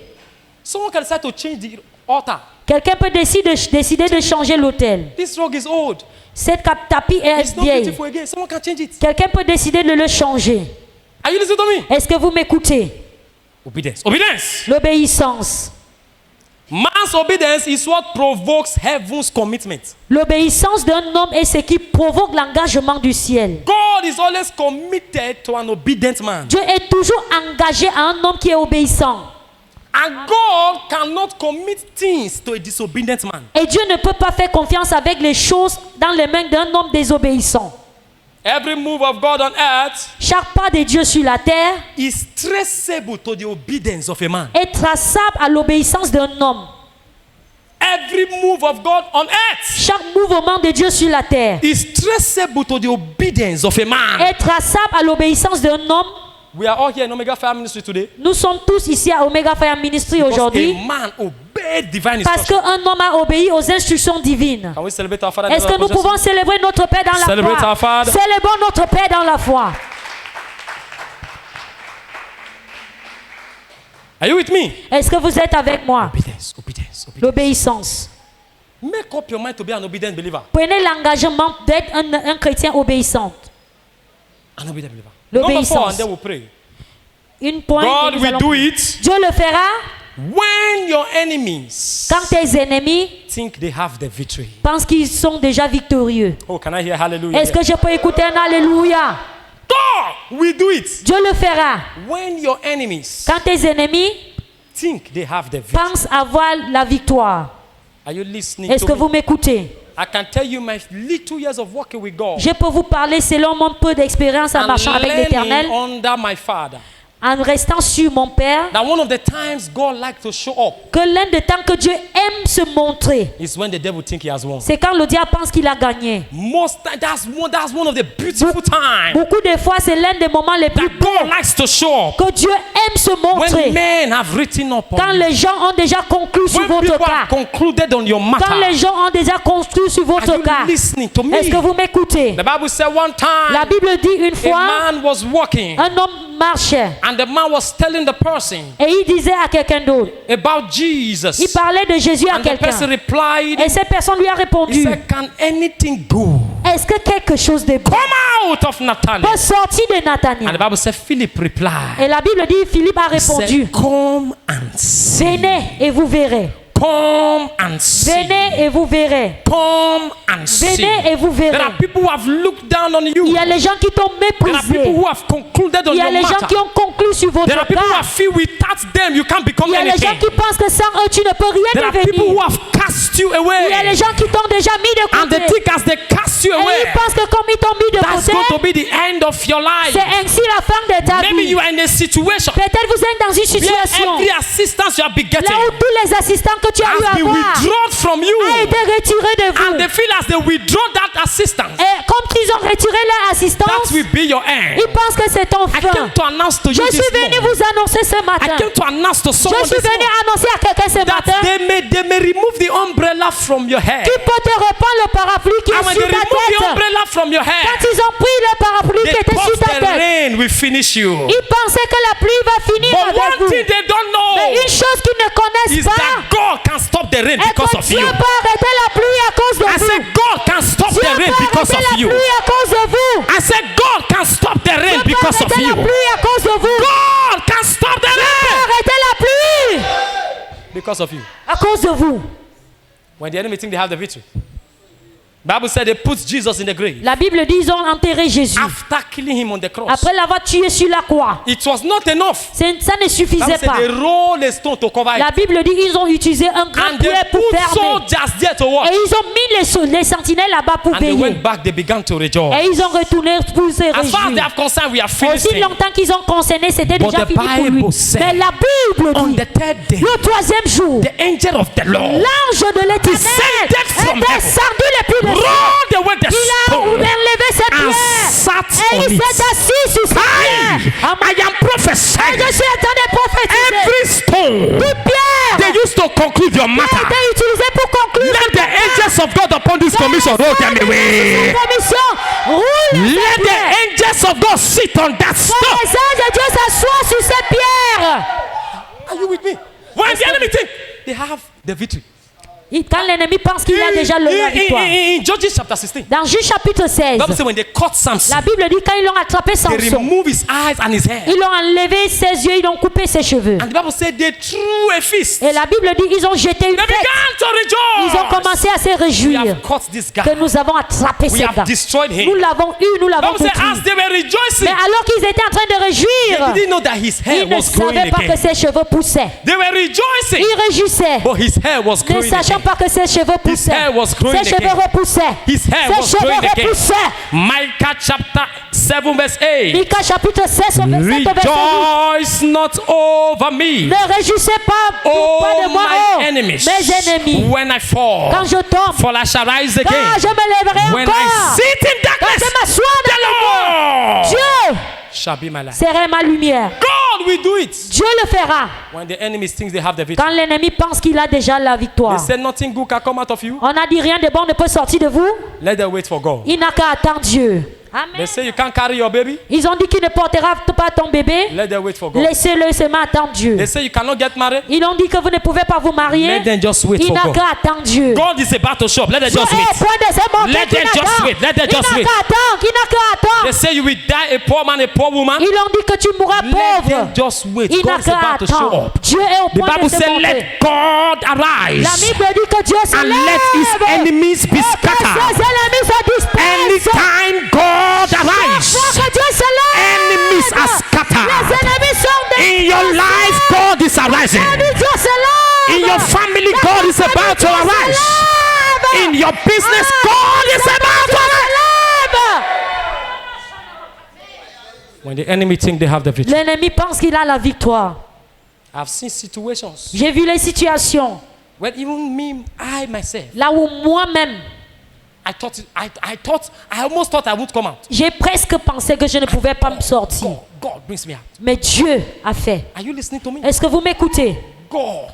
Someone can decide to change the altar. Quelqu'un peut décider de changer l'autel. This rug is old. Cette tapis est It's not vieille. beautiful again. Someone can change it. Quelqu'un peut décider de le changer. Are you listening to me? Est-ce que vous m'écoutez? Obedience. Obedience. L'obéissance. Man's obedience is what provokes heaven's commitment. L'obéissance d'un homme est ce qui provoque l'engagement du ciel. God is always committed to an obedient man. Dieu est toujours engagé à un homme qui est obéissant. And God cannot commit things to a disobedient man. Et Dieu ne peut pas faire confiance avec les choses dans les mains d'un homme désobéissant. Every move of God on earth Chaque pas de Dieu sur la terre is traceable to the obedience of a man. est traçable à l'obéissance d'un homme. Every move of God on earth Chaque mouvement de Dieu sur la terre is traceable to the obedience of a man. est traçable à l'obéissance d'un homme. We are all here in Omega Fire Ministry today Nous sommes tous ici à Omega Fire Ministry because aujourd'hui a man obeyed divine parce instruction. qu'un homme a obéi aux instructions divines. Can we celebrate our Father? Est-ce que nous pouvons célébrer notre Père dans la Celebrate foi? our Father. Célébrons notre Père dans la foi. Are you with me? Est-ce que vous êtes avec moi? Obedience, obedience, obedience. L'obéissance. Make up your mind to be an obedient believer. Prenez l'engagement d'être un chrétien obéissant. An obedient believer. Number 4, L'obéissance. and then we'll pray. Une pointe. God et nous will allons- do it Dieu le fera when your enemies quand tes ennemis think they have the victory. pensent qu'ils sont déjà victorieux. Oh, can I hear hallelujah? Est-ce que je peux écouter un alléluia? God will do it Dieu le fera when your enemies quand tes ennemis think they have the victory. pensent avoir la victoire. Are you listening Est-ce to que vous me? m'écoutez? I can tell you my little years of walking with God Je peux vous parler selon mon peu d'expérience en and marchant avec l'Éternel, learning under my Father. en restant sur mon Père, That one of the times God likes to show up que l'un des temps que Dieu aime se montrer, is when the devil think he has won. c'est quand le diable pense qu'il a gagné. Most time, that's one of the beautiful times Beaucoup de fois, c'est l'un des moments les plus that beaux God likes to show up. que Dieu aime se When montrer. men have written up Quand on you, les gens ont déjà conclu sur when votre people cas, have concluded on your quand les matter, gens ont déjà construit sur are votre you cas, listening to me? est-ce que vous m'écoutez? The Bible said one La time Bible dit une a fois, man was walking un homme marchait and the man was telling the person et il disait à quelqu'un d'autre, about il Jesus. parlait de Jésus à And the person quelqu'un. replied, Et cette personne lui a he répondu, said, can anything good est-ce que quelque chose de bon come out of Nathanael? peut sortir de And the Nathanaël? Bible said, Philip replied, Et la Bible dit, Philippe a he said, répondu, come and see. venez et vous verrez. Come and see. Venez et vous verrez. Come and see. Venez et vous There verrez. are people who have looked down on you. Il y a les gens qui t'ont There are people méprisé. who have concluded on Il y a your les gens matter. qui ont conclu sur votre There are people who cas. have feel without them you can't become Il y a les gens anything. qui pensent que sans eux, tu ne peux There rien are people who devenir. have cast you Il y a away. les gens qui t'ont déjà mis de And they côté. think as they cast you Et away, ils pensent que comme ils t'ont mis de that's côté, going to be the end of your life. c'est ainsi la fin de ta Maybe vie. you are in a situation Peut-être vous êtes dans une where situation every assistance you have been getting là où tous les assistants que tu as eu has à been avoir withdrawn from you. a été retiré de vous. And they feel as they withdraw that assistance, Et comme ils ont retiré leur that assistance, will be your end. ils pensent que c'est ton I fin. came to announce to Je you suis this venu morning. vous annoncer ce I matin. came to announce to Je someone suis this venu morning annoncer à quelqu'un ce that matin they may remove the umbrella from your head. qui peut te reprendre le parapluie qui And est when sur they ta remove the tête. umbrella from your Quand head, ils ont pris le parapluie qui they était sur thought ta the tête, rain will finish you. ils pensaient que la pluie va finir But avec one vous. thing they don't Mais know une chose qu'ils ne is connaissent pas that God can stop the rain est because que of Dieu you. peut arrêter la pluie à cause de I vous. said God can stop Dieu the rain peut because arrêter of la you. pluie à cause de vous. I said God can stop the rain Dieu peut because of arrêter la you. pluie à cause de vous. God can stop the Dieu peut rain arrêter la pluie because of you. à cause de vous. When the enemy think they have the victory, Bible said they put Jesus in the grave La Bible dit ils ont enterré Jésus. after killing him on the cross. Après l'avoir tué sur la croix. It was not enough. Ça ne Bible suffisait said pas. they rolled a stone to cover it. La Bible dit ils ont utilisé un grand And they pierre pour put fermer. soldiers there to watch. Et ils ont mis les sentinelles là-bas pour And they veiller. went back, they began to rejoice. Et ils ont retourné pour se As far as they réjouir. are concerned, we are finished. Aussi longtemps qu'ils ont concerné, c'était But déjà the fini pour lui. Bible said, Mais la Bible On dit, the third day, le troisième jour, the angel of the Lord l'ange de l'Éternel descended from est heaven, descendu depuis le ciel. rolled away the Il a stone enlevé ses and pierres. sat Et on il it. s'est assis sur ses pierres. I am Et prophesying. je suis en train de prophétiser. Every stone Toute pierre they used to conclude your qui a matter, été utilisée pour conclure let the angels of God upon this commission roll them away. commission roule Let ces the pierres. angels of God sit on that Que stone. les anges de Dieu s'assoient sur ces pierres. Are you with me? When the enemy think they have the victory, Quand l'ennemi pense qu'il a déjà la victoire. In Judges chapter 16, Dans Juge chapitre 16, Bible says when they caught Samson, la Bible dit quand ils l'ont attrapé they Samson, removed his eyes and his hair. ils l'ont enlevé ses yeux, ils ont coupé ses cheveux. And the Bible said they threw a feast. Et la Bible dit ils ont jeté une They fête. began to Ils ont rejoice. commencé à se We réjouir have caught this guy. que nous avons attrapé We ce have gars. destroyed him. Nous l'avons eu, nous l'avons Bible said as détruit. they were rejoicing, Mais alors qu'ils étaient en train de they réjouir, didn't know that his hair ils ne was growing savaient pas que again. ses cheveux poussaient. They were rejoicing, Ils réjouissaient, but his hair was ne growing sachant again. pas que ses cheveux poussaient. hair was growing Ses cheveux again. repoussaient. His hair was Ses cheveux growing again. repoussaient. Micah chapter 7 verse 8. Micah chapitre 16 au verset 7 au verset 8. Rejoice not over me, Ne réjouissez pas de moi, my enemies. mes ennemis. When I fall, Quand je tombe, for I shall rise quand again. je me lèverai When I encore, sit in quand darkness, je m'assois the dans le Lord Dieu shall be my light. serait ma lumière. God will do it. Dieu le fera. When the enemy thinks they have the victory, Quand l'ennemi pense qu'il a déjà la they victoire. said nothing good can come out of you. On a dit rien de bon ne peut sortir de vous. Let them wait for God. Il n'a qu'à attendre Dieu. They say you can't carry your baby. Ils ont dit qu'il ne portera pas ton bébé. Let them wait for God. Laissez-le seulement attendre Dieu. They say you cannot get married. Ils ont dit que vous ne pouvez pas vous marier. Let them just wait Il for n'a God. qu'à attendre Dieu. God is about to show up. Let them Dieu just est wait. au point de se montrer Let qu'il them just attend. wait. Let them Il just n'a wait. qu'à attendre. Il n'a qu'à attendre. They say you will die a poor man, a poor woman. Ils ont dit que tu mourras Let pauvre. them just wait. Il n'a God is qu'à about to show attendre. up. Dieu est au The point Bible de se says, montrer. let God La arise Bible dit que Dieu se and lève. let his enemies be Et que scattered. ses ennemis se dispersent. Anytime God arise, Faut que Dieu se lève. enemies are Les scattered. ennemis sont In your life, God is arising. Dieu se lève. In your family, God is about to arise. In your business, God is about to arise. When the enemy think they have the victory, L'ennemi pense qu'il a la victoire. I've seen situations J'ai vu les situations when even me, I myself, là où moi-même, I almost thought I would come out. j'ai presque pensé que je ne pouvais pas me sortir. God brings me out. Mais Dieu a fait. Are you listening to me? Est-ce que vous m'écoutez? God.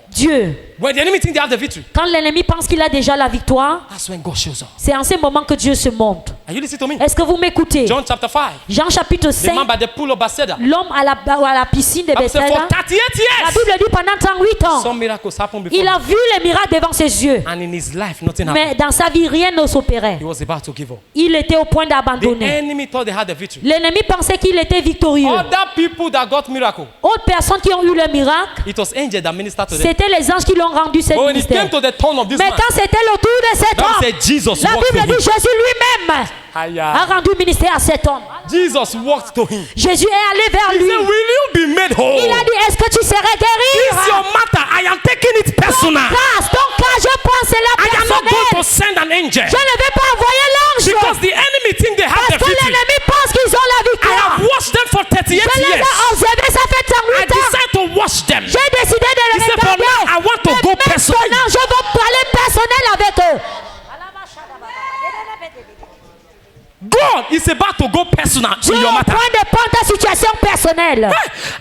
Dieu. When the enemy think they have the victory, Quand l'ennemi pense qu'il a déjà la victoire, that's when God shows up. c'est en ce moment que Dieu se montre. Are you listening to me? Est-ce que vous m'écoutez? John chapter 5. Jean chapitre The 5, man by the pool of Bethesda. l'homme à la piscine de Bible said for Bethesda. 38 La years, Bible dit pendant 38 ans, some miracles happened before il a him. vu les miracles devant ses yeux. And in his life, nothing Mais happened. dans sa vie, rien ne s'opérait. He was about to give up. Il était au point The d'abandonner. enemy thought they had the victory. L'ennemi pensait qu'il était victorieux. Other people that got miracle, Autres personnes qui ont eu le miracle, it was angels that ministered to them. c'était les anges qui l'ont rendu ce But when it came ministère. to the turn of this Mais man, quand c'était le tour de cet Bible homme, said Jesus la walked to Bible dit him. Jésus lui-même a Aya. rendu ministère à cet homme. Jesus walked to him. Jésus est allé vers He lui. said, will you be made whole? Il a dit, est-ce que tu serais It's guéri? your matter. I am taking it personal. Grâce, ton cas, je prends cela I am not going to personnel. send an angel. Je ne vais pas envoyer Because l'ange. the enemy think they have Parce the que victory. l'ennemi pense qu'ils ont la I victoire. have watched them for 38 Je les years. ai observés, ça fait I 38 ans. decided to watch them. J'ai décidé de les He said, but regarder. now I want to Mais go personal. maintenant, je veux parler personnel avec eux. God is about to go personal Dieu in est your au matter. point de prendre ta situation personnelle.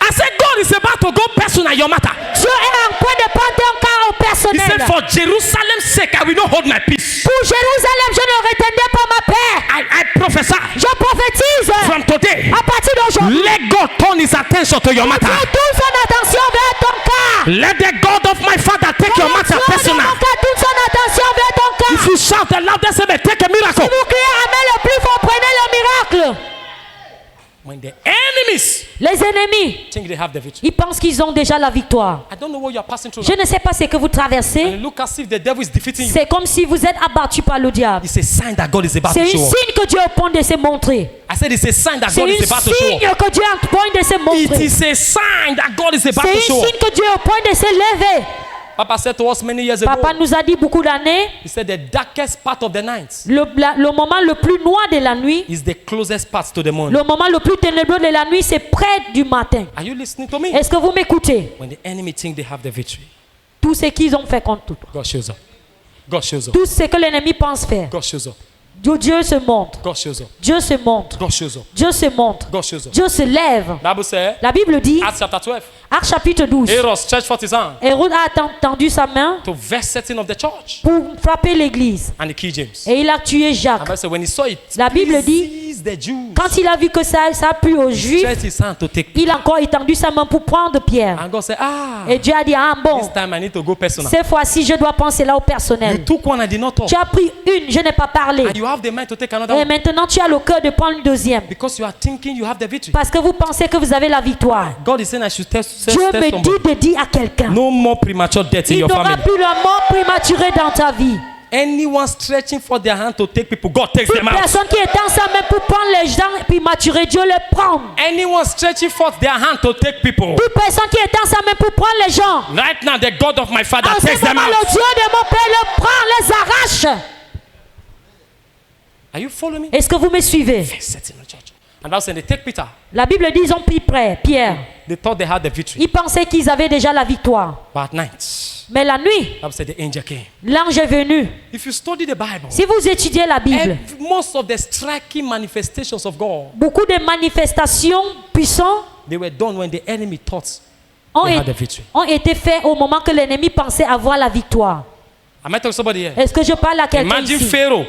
I said, God is about to go personal in your matter. Dieu est en point de prendre ton cas au He personnel. said, for Jerusalem's sake, I will not hold my peace. Pour Jérusalem, je ne retiendrai pas ma paix. I prophesy Je prophétise. from today. À partir d'aujourd'hui, Let God turn his attention to your matter. Dieu tourne son attention vers ton cas. Let the God of my father take your matter Dieu de personal. mon cas tourne son attention vers ton cas. If you shout the loudest, say, take a miracle. Si vous criez Amen le plus fort, prenez le miracle. When the enemies Les ennemis, think they have the victory, ils pensent qu'ils ont déjà la victoire. I don't know what you are passing through. Je ne sais pas ce que vous And traversez. it look as if the devil is defeating you. C'est comme si vous êtes abattu par le diable. It's a sign that God is about C'est to un show up. signe que Dieu est au point de se montrer. I said it's a sign that C'est God un is about to show signe up. que Dieu est au point de se It montrer. is a sign that God is about C'est to un show up. signe que Dieu est au point de se lever. Papa said to us many years ago, Papa nous a dit beaucoup d'années, he said the darkest part of the night le moment le plus noir de la nuit, is the closest part to the morning. le moment le plus ténébreux de la nuit, c'est près du matin. Are you listening to me? Est-ce que vous m'écoutez? When the enemy think they have the victory, Tout ce qu'ils ont fait contre toi. God shows up. God shows up. Tout ce que l'ennemi pense faire. God shows up. Dieu se montre. God shows up. Dieu se montre. God shows up. Dieu se montre. God shows up. Dieu se lève. Bible said, La Bible dit, Acts chapter 12, Acte chapitre 12, Heroes stretched forth his hand Hérode a tendu sa main to vex certain of the church pour frapper l'église. and the King James. Et il a tué And Jacques. Bible said when he saw it, La Bible dit, pleased the Jews. Quand il a vu que ça a plu aux Juifs, Stretched his hand to take. il a encore étendu sa main pour prendre Pierre. And God said, Et Dieu a dit, ah bon, this time I need to go personal. cette fois-ci, je dois penser là au You personnel. took one, I did not talk. Tu as pris une, je n'ai pas parlé. And you have the mind to take another Et one. maintenant, tu as le cœur de prendre une deuxième. Because you are thinking you have the victory. Parce que vous pensez que vous avez la victoire. God is saying I should tell Dieu me somebody. dit de dire à quelqu'un, No more premature death in il your n'aura family. plus la mort prématurée dans ta vie. Anyone stretching for their hand to take people, God takes Toute them out. personne qui étend sa main pour prendre les gens prématurés, Dieu les prend. Anyone stretching forth their hand to take people, Toute personne qui étend sa main pour prendre les gens, right now the God of my father en ce takes them moment, out. le Dieu de mon père le prend, les arrache. Are you following me? Est-ce que vous me suivez? Set in the church. And that's when they take Peter. La Bible dit ils ont pris Pierre. They thought they had the victory. Ils pensaient qu'ils avaient déjà la victoire. But at night, Mais la nuit, Bible said the angel came. l'ange est venu. If you study the Bible, Si vous étudiez la Bible, most of the striking manifestations of God, beaucoup de manifestations puissantes they were done when the enemy thought ont, they had the victory. ont été faites au moment que l'ennemi pensait avoir la victoire. Am I talking to somebody here? Est-ce que je parle à quelqu'un Imagine ici? Pharaoh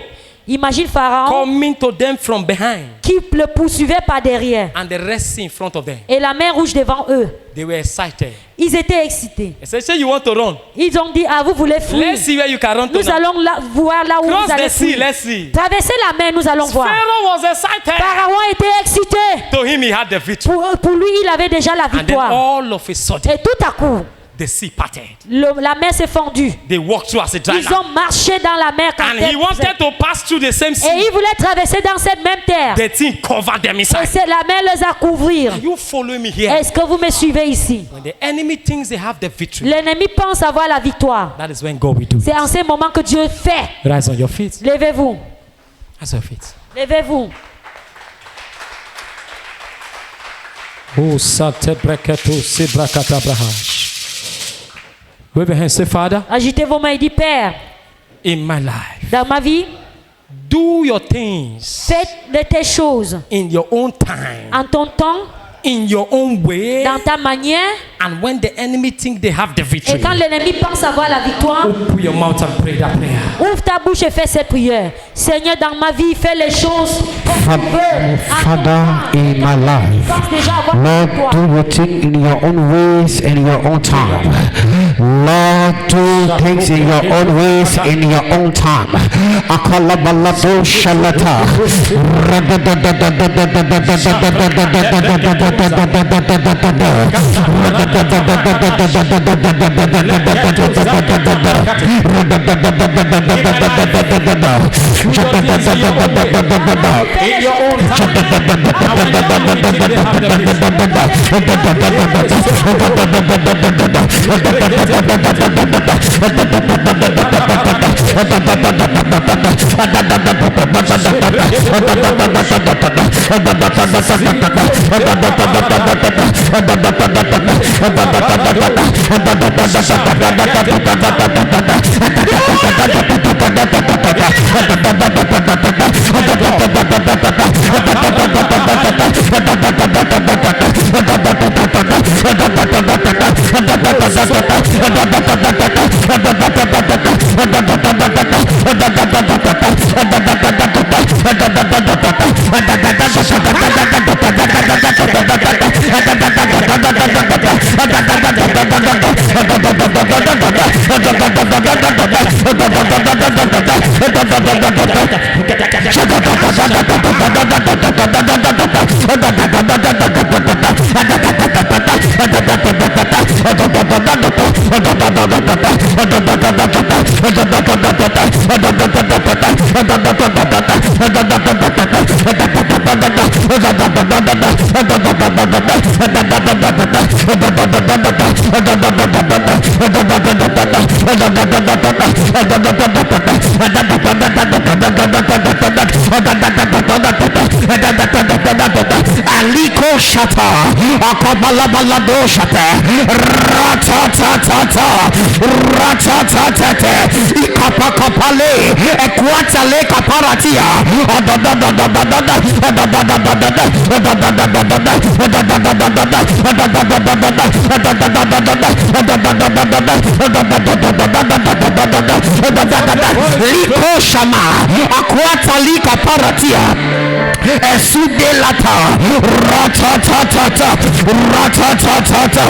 Imagine Pharaon coming to them from behind qui le poursuivait par derrière and the Red Sea in front of them. et la mer rouge devant eux. They were excited. Ils étaient excités. They said, say you want to run. Ils ont dit, ah, vous voulez fuir. Let's see where you can run to Nous now. allons voir là où Cross vous allez the sea, fuir. let's see. Traverser la mer, nous allons voir. Pharaoh was excited. Pharaon était excité. To him, he had the victory. Pour lui, il avait déjà la And then victoire. all of a sudden, Et tout à coup, the sea parted. la mer s'est fendue. They walked through as a dry Ils land. ont marché dans la mer. And he wanted to pass through the same Et sea. ils voulaient traverser dans cette même terre. The thing covered them Et inside. la mer les a couvrir. Are you following me here? Est-ce que vous me suivez ici? When the enemy thinks they have the victory, L'ennemi pense avoir la victoire. that is when God will do it. C'est en ce moment que Dieu fait. Rise on your feet. Levez-vous. Rise on your feet. Levez-vous. Oh, Sante Breketo, Sebrakata Brahash. Wave your hands, say, Father, Agitez vos mains et dites, Père, in my life, dans ma vie, do your things faites de tes choses in your own time, en ton temps, in your own way. dans ta manière. And when the enemy think they have the Et victory, quand l'ennemi pense avoir la victoire, open your mouth and pray that prayer. ouvre ta bouche et fais cette prière. Seigneur, dans ma vie, fais les choses comme tu veux. En ton Father, temps. in my life, Pense déjà avoir la Lord, victoire. do your thing in your own ways and in your own time. Lord, do things in your own ways and in your own time. Akalabalado shalata. In your own time. And when the enemy think they have the Aliko shata, akabalabalado shata, ratatata, ratatate, ikapakapale, ekwatale kaparatia, liko shama, akwatali kaparatia. Esudelata. Ratatata. Ratatata.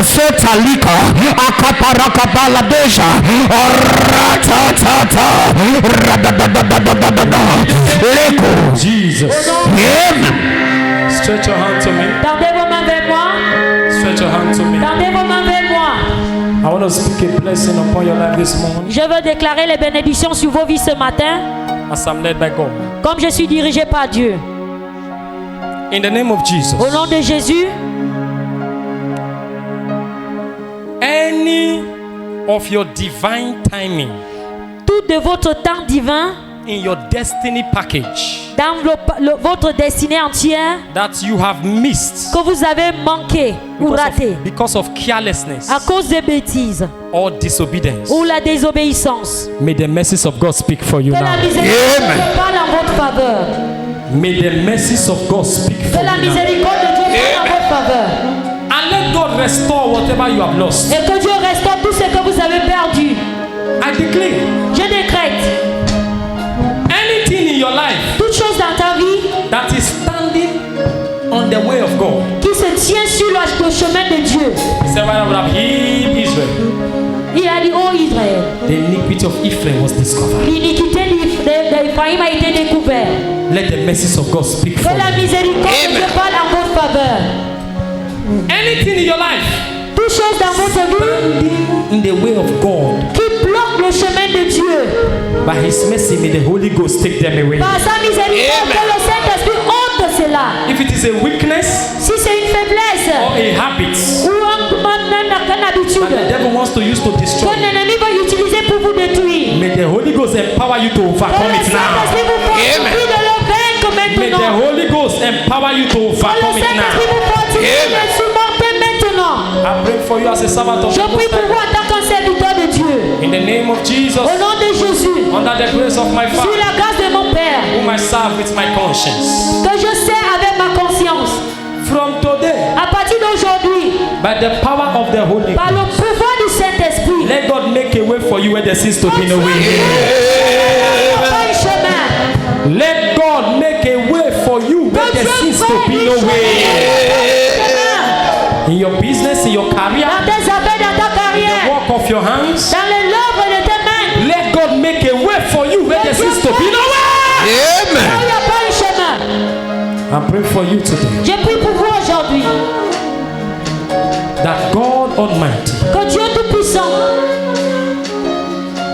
Sotalika akaparakabala deja ratatata leko Jesus. Amen. Stretch your hand to me. Tendez vos mains vers moi. Stretch your hand to me. Tendez vos mains vers moi. I want to speak a blessing upon your life this morning Je veux déclarer les bénédictions sur vos vies ce matin, as I'm led by God. comme je suis dirigé par Dieu. In the name of Jesus. Au nom de Jésus, Any of your divine timing tout de votre temps divin, in your destiny package dans votre destinée entière, that you have missed que vous avez manqué ou raté because of carelessness à cause des bêtises or disobedience, ou la désobéissance, may the mercies of God speak for you que la now. miséricorde de Dieu parle en votre faveur. May the mercies of God speak for Que la you now. miséricorde de Dieu parle en votre faveur. And let God restore whatever you have lost. Et que Dieu restaure tout ce que vous avez perdu. I declare Je décrète, anything in your life toute chose dans ta vie that is standing on the way of God. qui se tient sur le chemin de Dieu. He said, "When I would have healed Israel, Il a dit, oh Israël, the iniquity of Ephraim was discovered." l'iniquité d'Ephraïm a été découverte. Let the mercies of God speak Que for la you. miséricorde de Dieu parle en votre faveur. Anything in your life Toute chose dans votre vie standing in the way of God, qui bloque le chemin de Dieu, by His mercy, may the Holy Ghost take them away. par sa miséricorde, que le Saint-Esprit ôte cela. If it is a weakness Si c'est une faiblesse or a habit ou une habitude that the devil wants to use to que destroy, l'ennemi va utiliser pour vous détruire, may the Holy Ghost empower you to que overcome le it now. Saint-Esprit vous fortifie de le vaincre May the maintenant. Holy Ghost empower you to Que le overcome it Saint-Esprit now. vous fortifie de le supporter maintenant. I pray for you as a servant of Je the prie Most pour vous High. en tant qu'un serviteur de Dieu. In the name of Jesus, Au nom de Jésus, under the grace of my sur Father, la grâce de mon Père, whom I serve with my conscience. que je sers avec ma conscience, From today, à partir d'aujourd'hui, by the power of the Holy par le Ghost, pouvoir du Saint-Esprit, let God make a way for you where there seems to be no way. pas un chemin. Let God make a way for you where there seems to be no way. In your business, in your career, Dans tes affaires, dans ta the carrière, work of your hands, dans l'œuvre de tes mains, let God make a way for you where there seems to be no way. il n'y a pas un chemin. I pray for you today Je prie pour vous aujourd'hui, that God Almighty, que Dieu Tout-Puissant,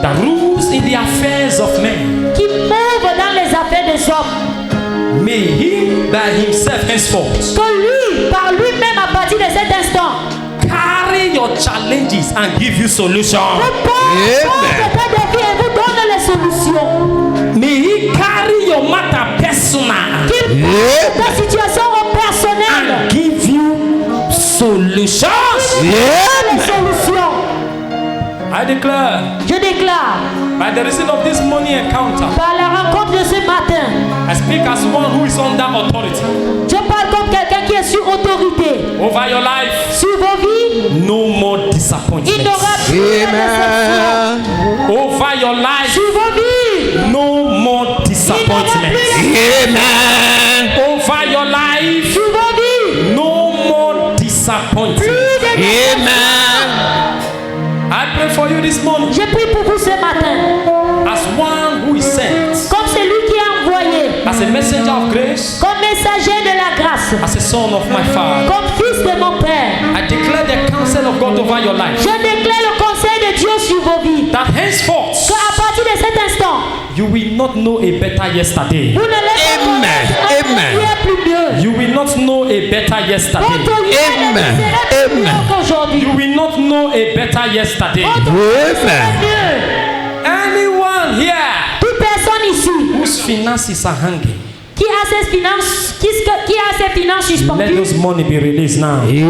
that rules in the affairs of men, qui m'ouvre dans les affaires des hommes, may He by Himself henceforth que lui, par lui-même, à partir de cet instant, carry your challenges and give you solution. vous porte tes défis et vous donne les solutions. May He carry your matter personal Qu'il porte ta situation au personnel. and give you solutions. Les solutions. I declare, Je déclare, by the reason of this morning encounter, par la rencontre de ce matin, I speak as one who is under authority je parle comme quelqu'un qui est sur autorité. over your life. Sur vos vies, No more il disappointment. n'aura plus de déception. Over your life, Sur vos vies, no more il n'aura disappointment. plus de Over your life, Sur vos vies, no more disappointment. plus de déception. I pray for you this morning Je prie pour vous ce matin, as one who is sent, comme celui qui est envoyé, as a messenger of grace, comme messager de la grâce, as a son of my Father. comme fils de mon Père. I declare the counsel of God over your life. Je déclare le conseil de Dieu sur vos vies. That henceforth, Qu'à partir de cet instant, will not know a better yesterday. Vous n'allez pas connaître un hier plus mieux. You will not know a better yesterday. Votre hier ne sera plus mieux qu'aujourd'hui. You will not know a better yesterday. Votre hier sera mieux. Anyone here Toute personne ici whose finances are hanging, qui a ses finances let suspendues, those money be released now. lâchez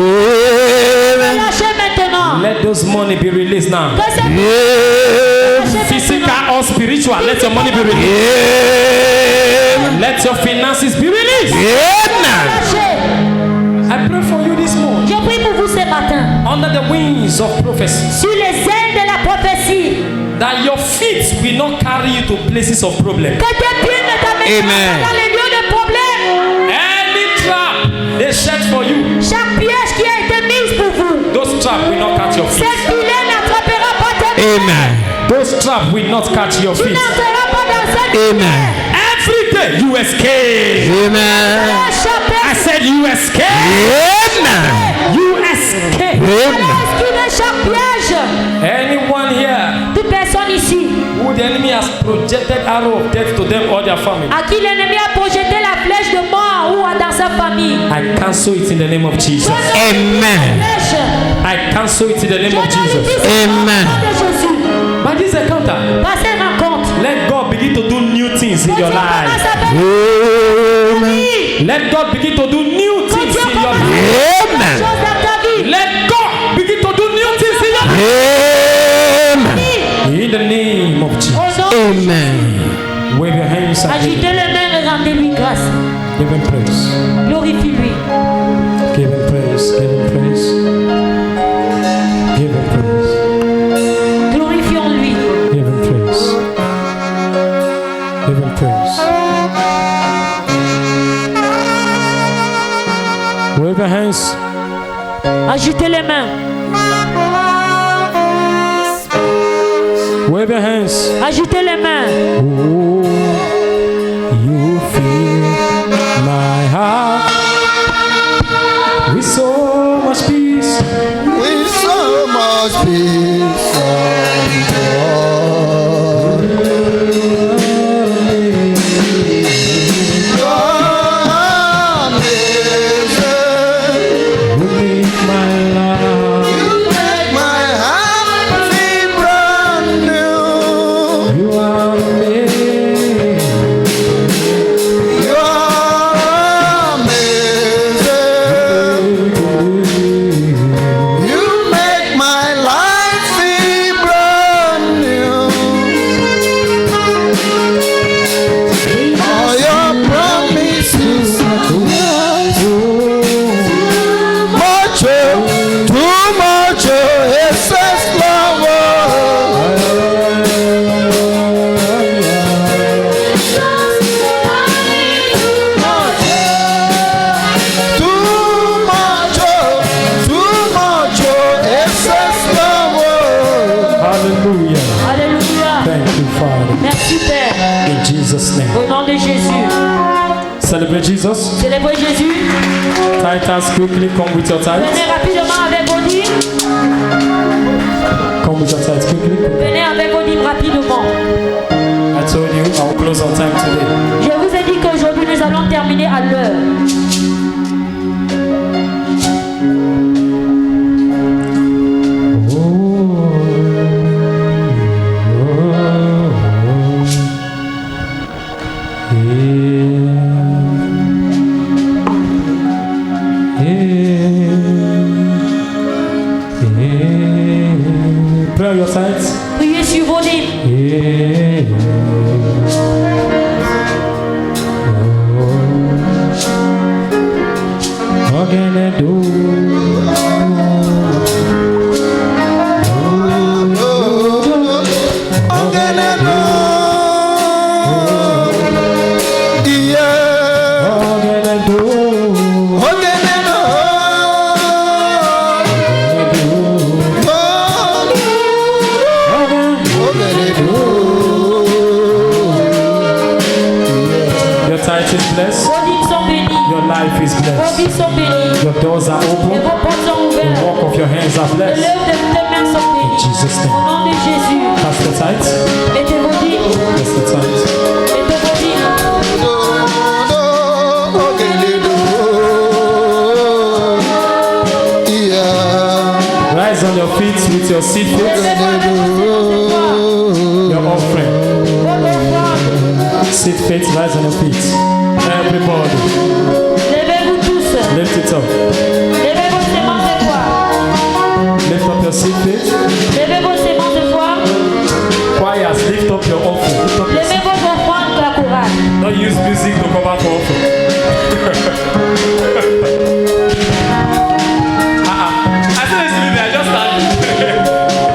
maintenant. Let those money be released now. Que ces lâchez Physical maintenant. or spiritual, let your money be released. Let your finances be released. Lâchez. I pray for you this morning. Je prie pour vous ce matin. Under the wings of prophecy, Sur les ailes de la prophétie. that your feet will not carry you to places of problem. Que tes pieds ne t'amènent Amen. pas dans les lieux de problème. Any trap they set for you, Chaque piège qui a été mis pour vous, those traps will not catch your feet. cette filet n'attrapera pas tes pieds. Amen. Those traps will not catch your Tu feet. n'entreras pas dans cette Amen. Every day you escape. Amen. I said you escape. Amen. You escape. Amen. esquiver chaque piège. Anyone here Toute personne ici who the enemy has projected arrow of death to them or their family, à qui l'ennemi a projeté la flèche de mort ou dans sa famille, I cancel it in the name of Jesus. Amen. flèche. I cancel it in the name of Jesus. Amen. De Jésus. By this encounter, Par ces rencontres, let God begin to do new things in your life. Amen. Let God begin to do new things in your life. Amen. chose dans ta vie. Let God begin to do new things in your life. Amen. In the name of Jesus. Au nom, Amen. Wave your hands and agitez les mains et rendez-lui grâce. give him praise. Glorifie-lui. Give him praise. Give him praise. Give him praise. Glorifions-lui. Give him praise. Give him praise. Wave your hands. Agitez les mains. Wave your hands. Agitez les mains. Oh, you fill my heart with so much peace. With so much peace and joy. You're amazing. You make my life. You make my heart feel brand new. You are amazing. You're amazing. You make my life feel brand new. All your promises are too much, excess love. Too much, excess love. Hallelujah. Alléluia. Thank you, Father. Merci Père. In Jesus' name. Au nom de Jésus. Celebrate Jesus. Célébrez Jésus. Titans, quickly come with your tithes. Venez rapidement avec vos dîmes. Come with your tithes quickly. Venez avec vos dîmes rapidement. I told you I will close on time today. Je vous ai dit qu'aujourd'hui nous allons terminer à l'heure. Pray your tithes. Priez sur vos dîmes. Your tithe is blessed. Vos dîmes sont bénis. Your life is Vos blessed. vies sont bénies. Your doors are Et open. vos portes sont The ouvertes. work of your hands are Et blessed. l'œuvre de tes mains sont bénies. Jesus' name. Au nom de Jésus. Pass the tithe. Mettez vos dîmes. Pass the tithe. lift your seat, please. Levez-vous avec vos séances de foi. Your offering. Votre offrande. Sit, feet, rise on your feet. Everybody, Levez-vous tous. lift it up. Levez vos séances de foi. Lift up your seat, please. Levez vos séances de foi. Choirs, lift up your offering. Lift up your Levez seat. vos offrandes de la chorale. Don't use music to cover for offering. I said it's me, I just started.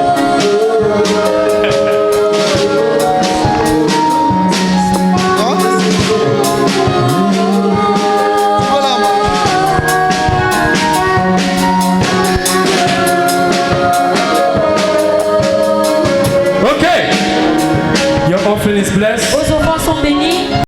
Okay. Your offering is blessed. Vos offrandes sont bénies.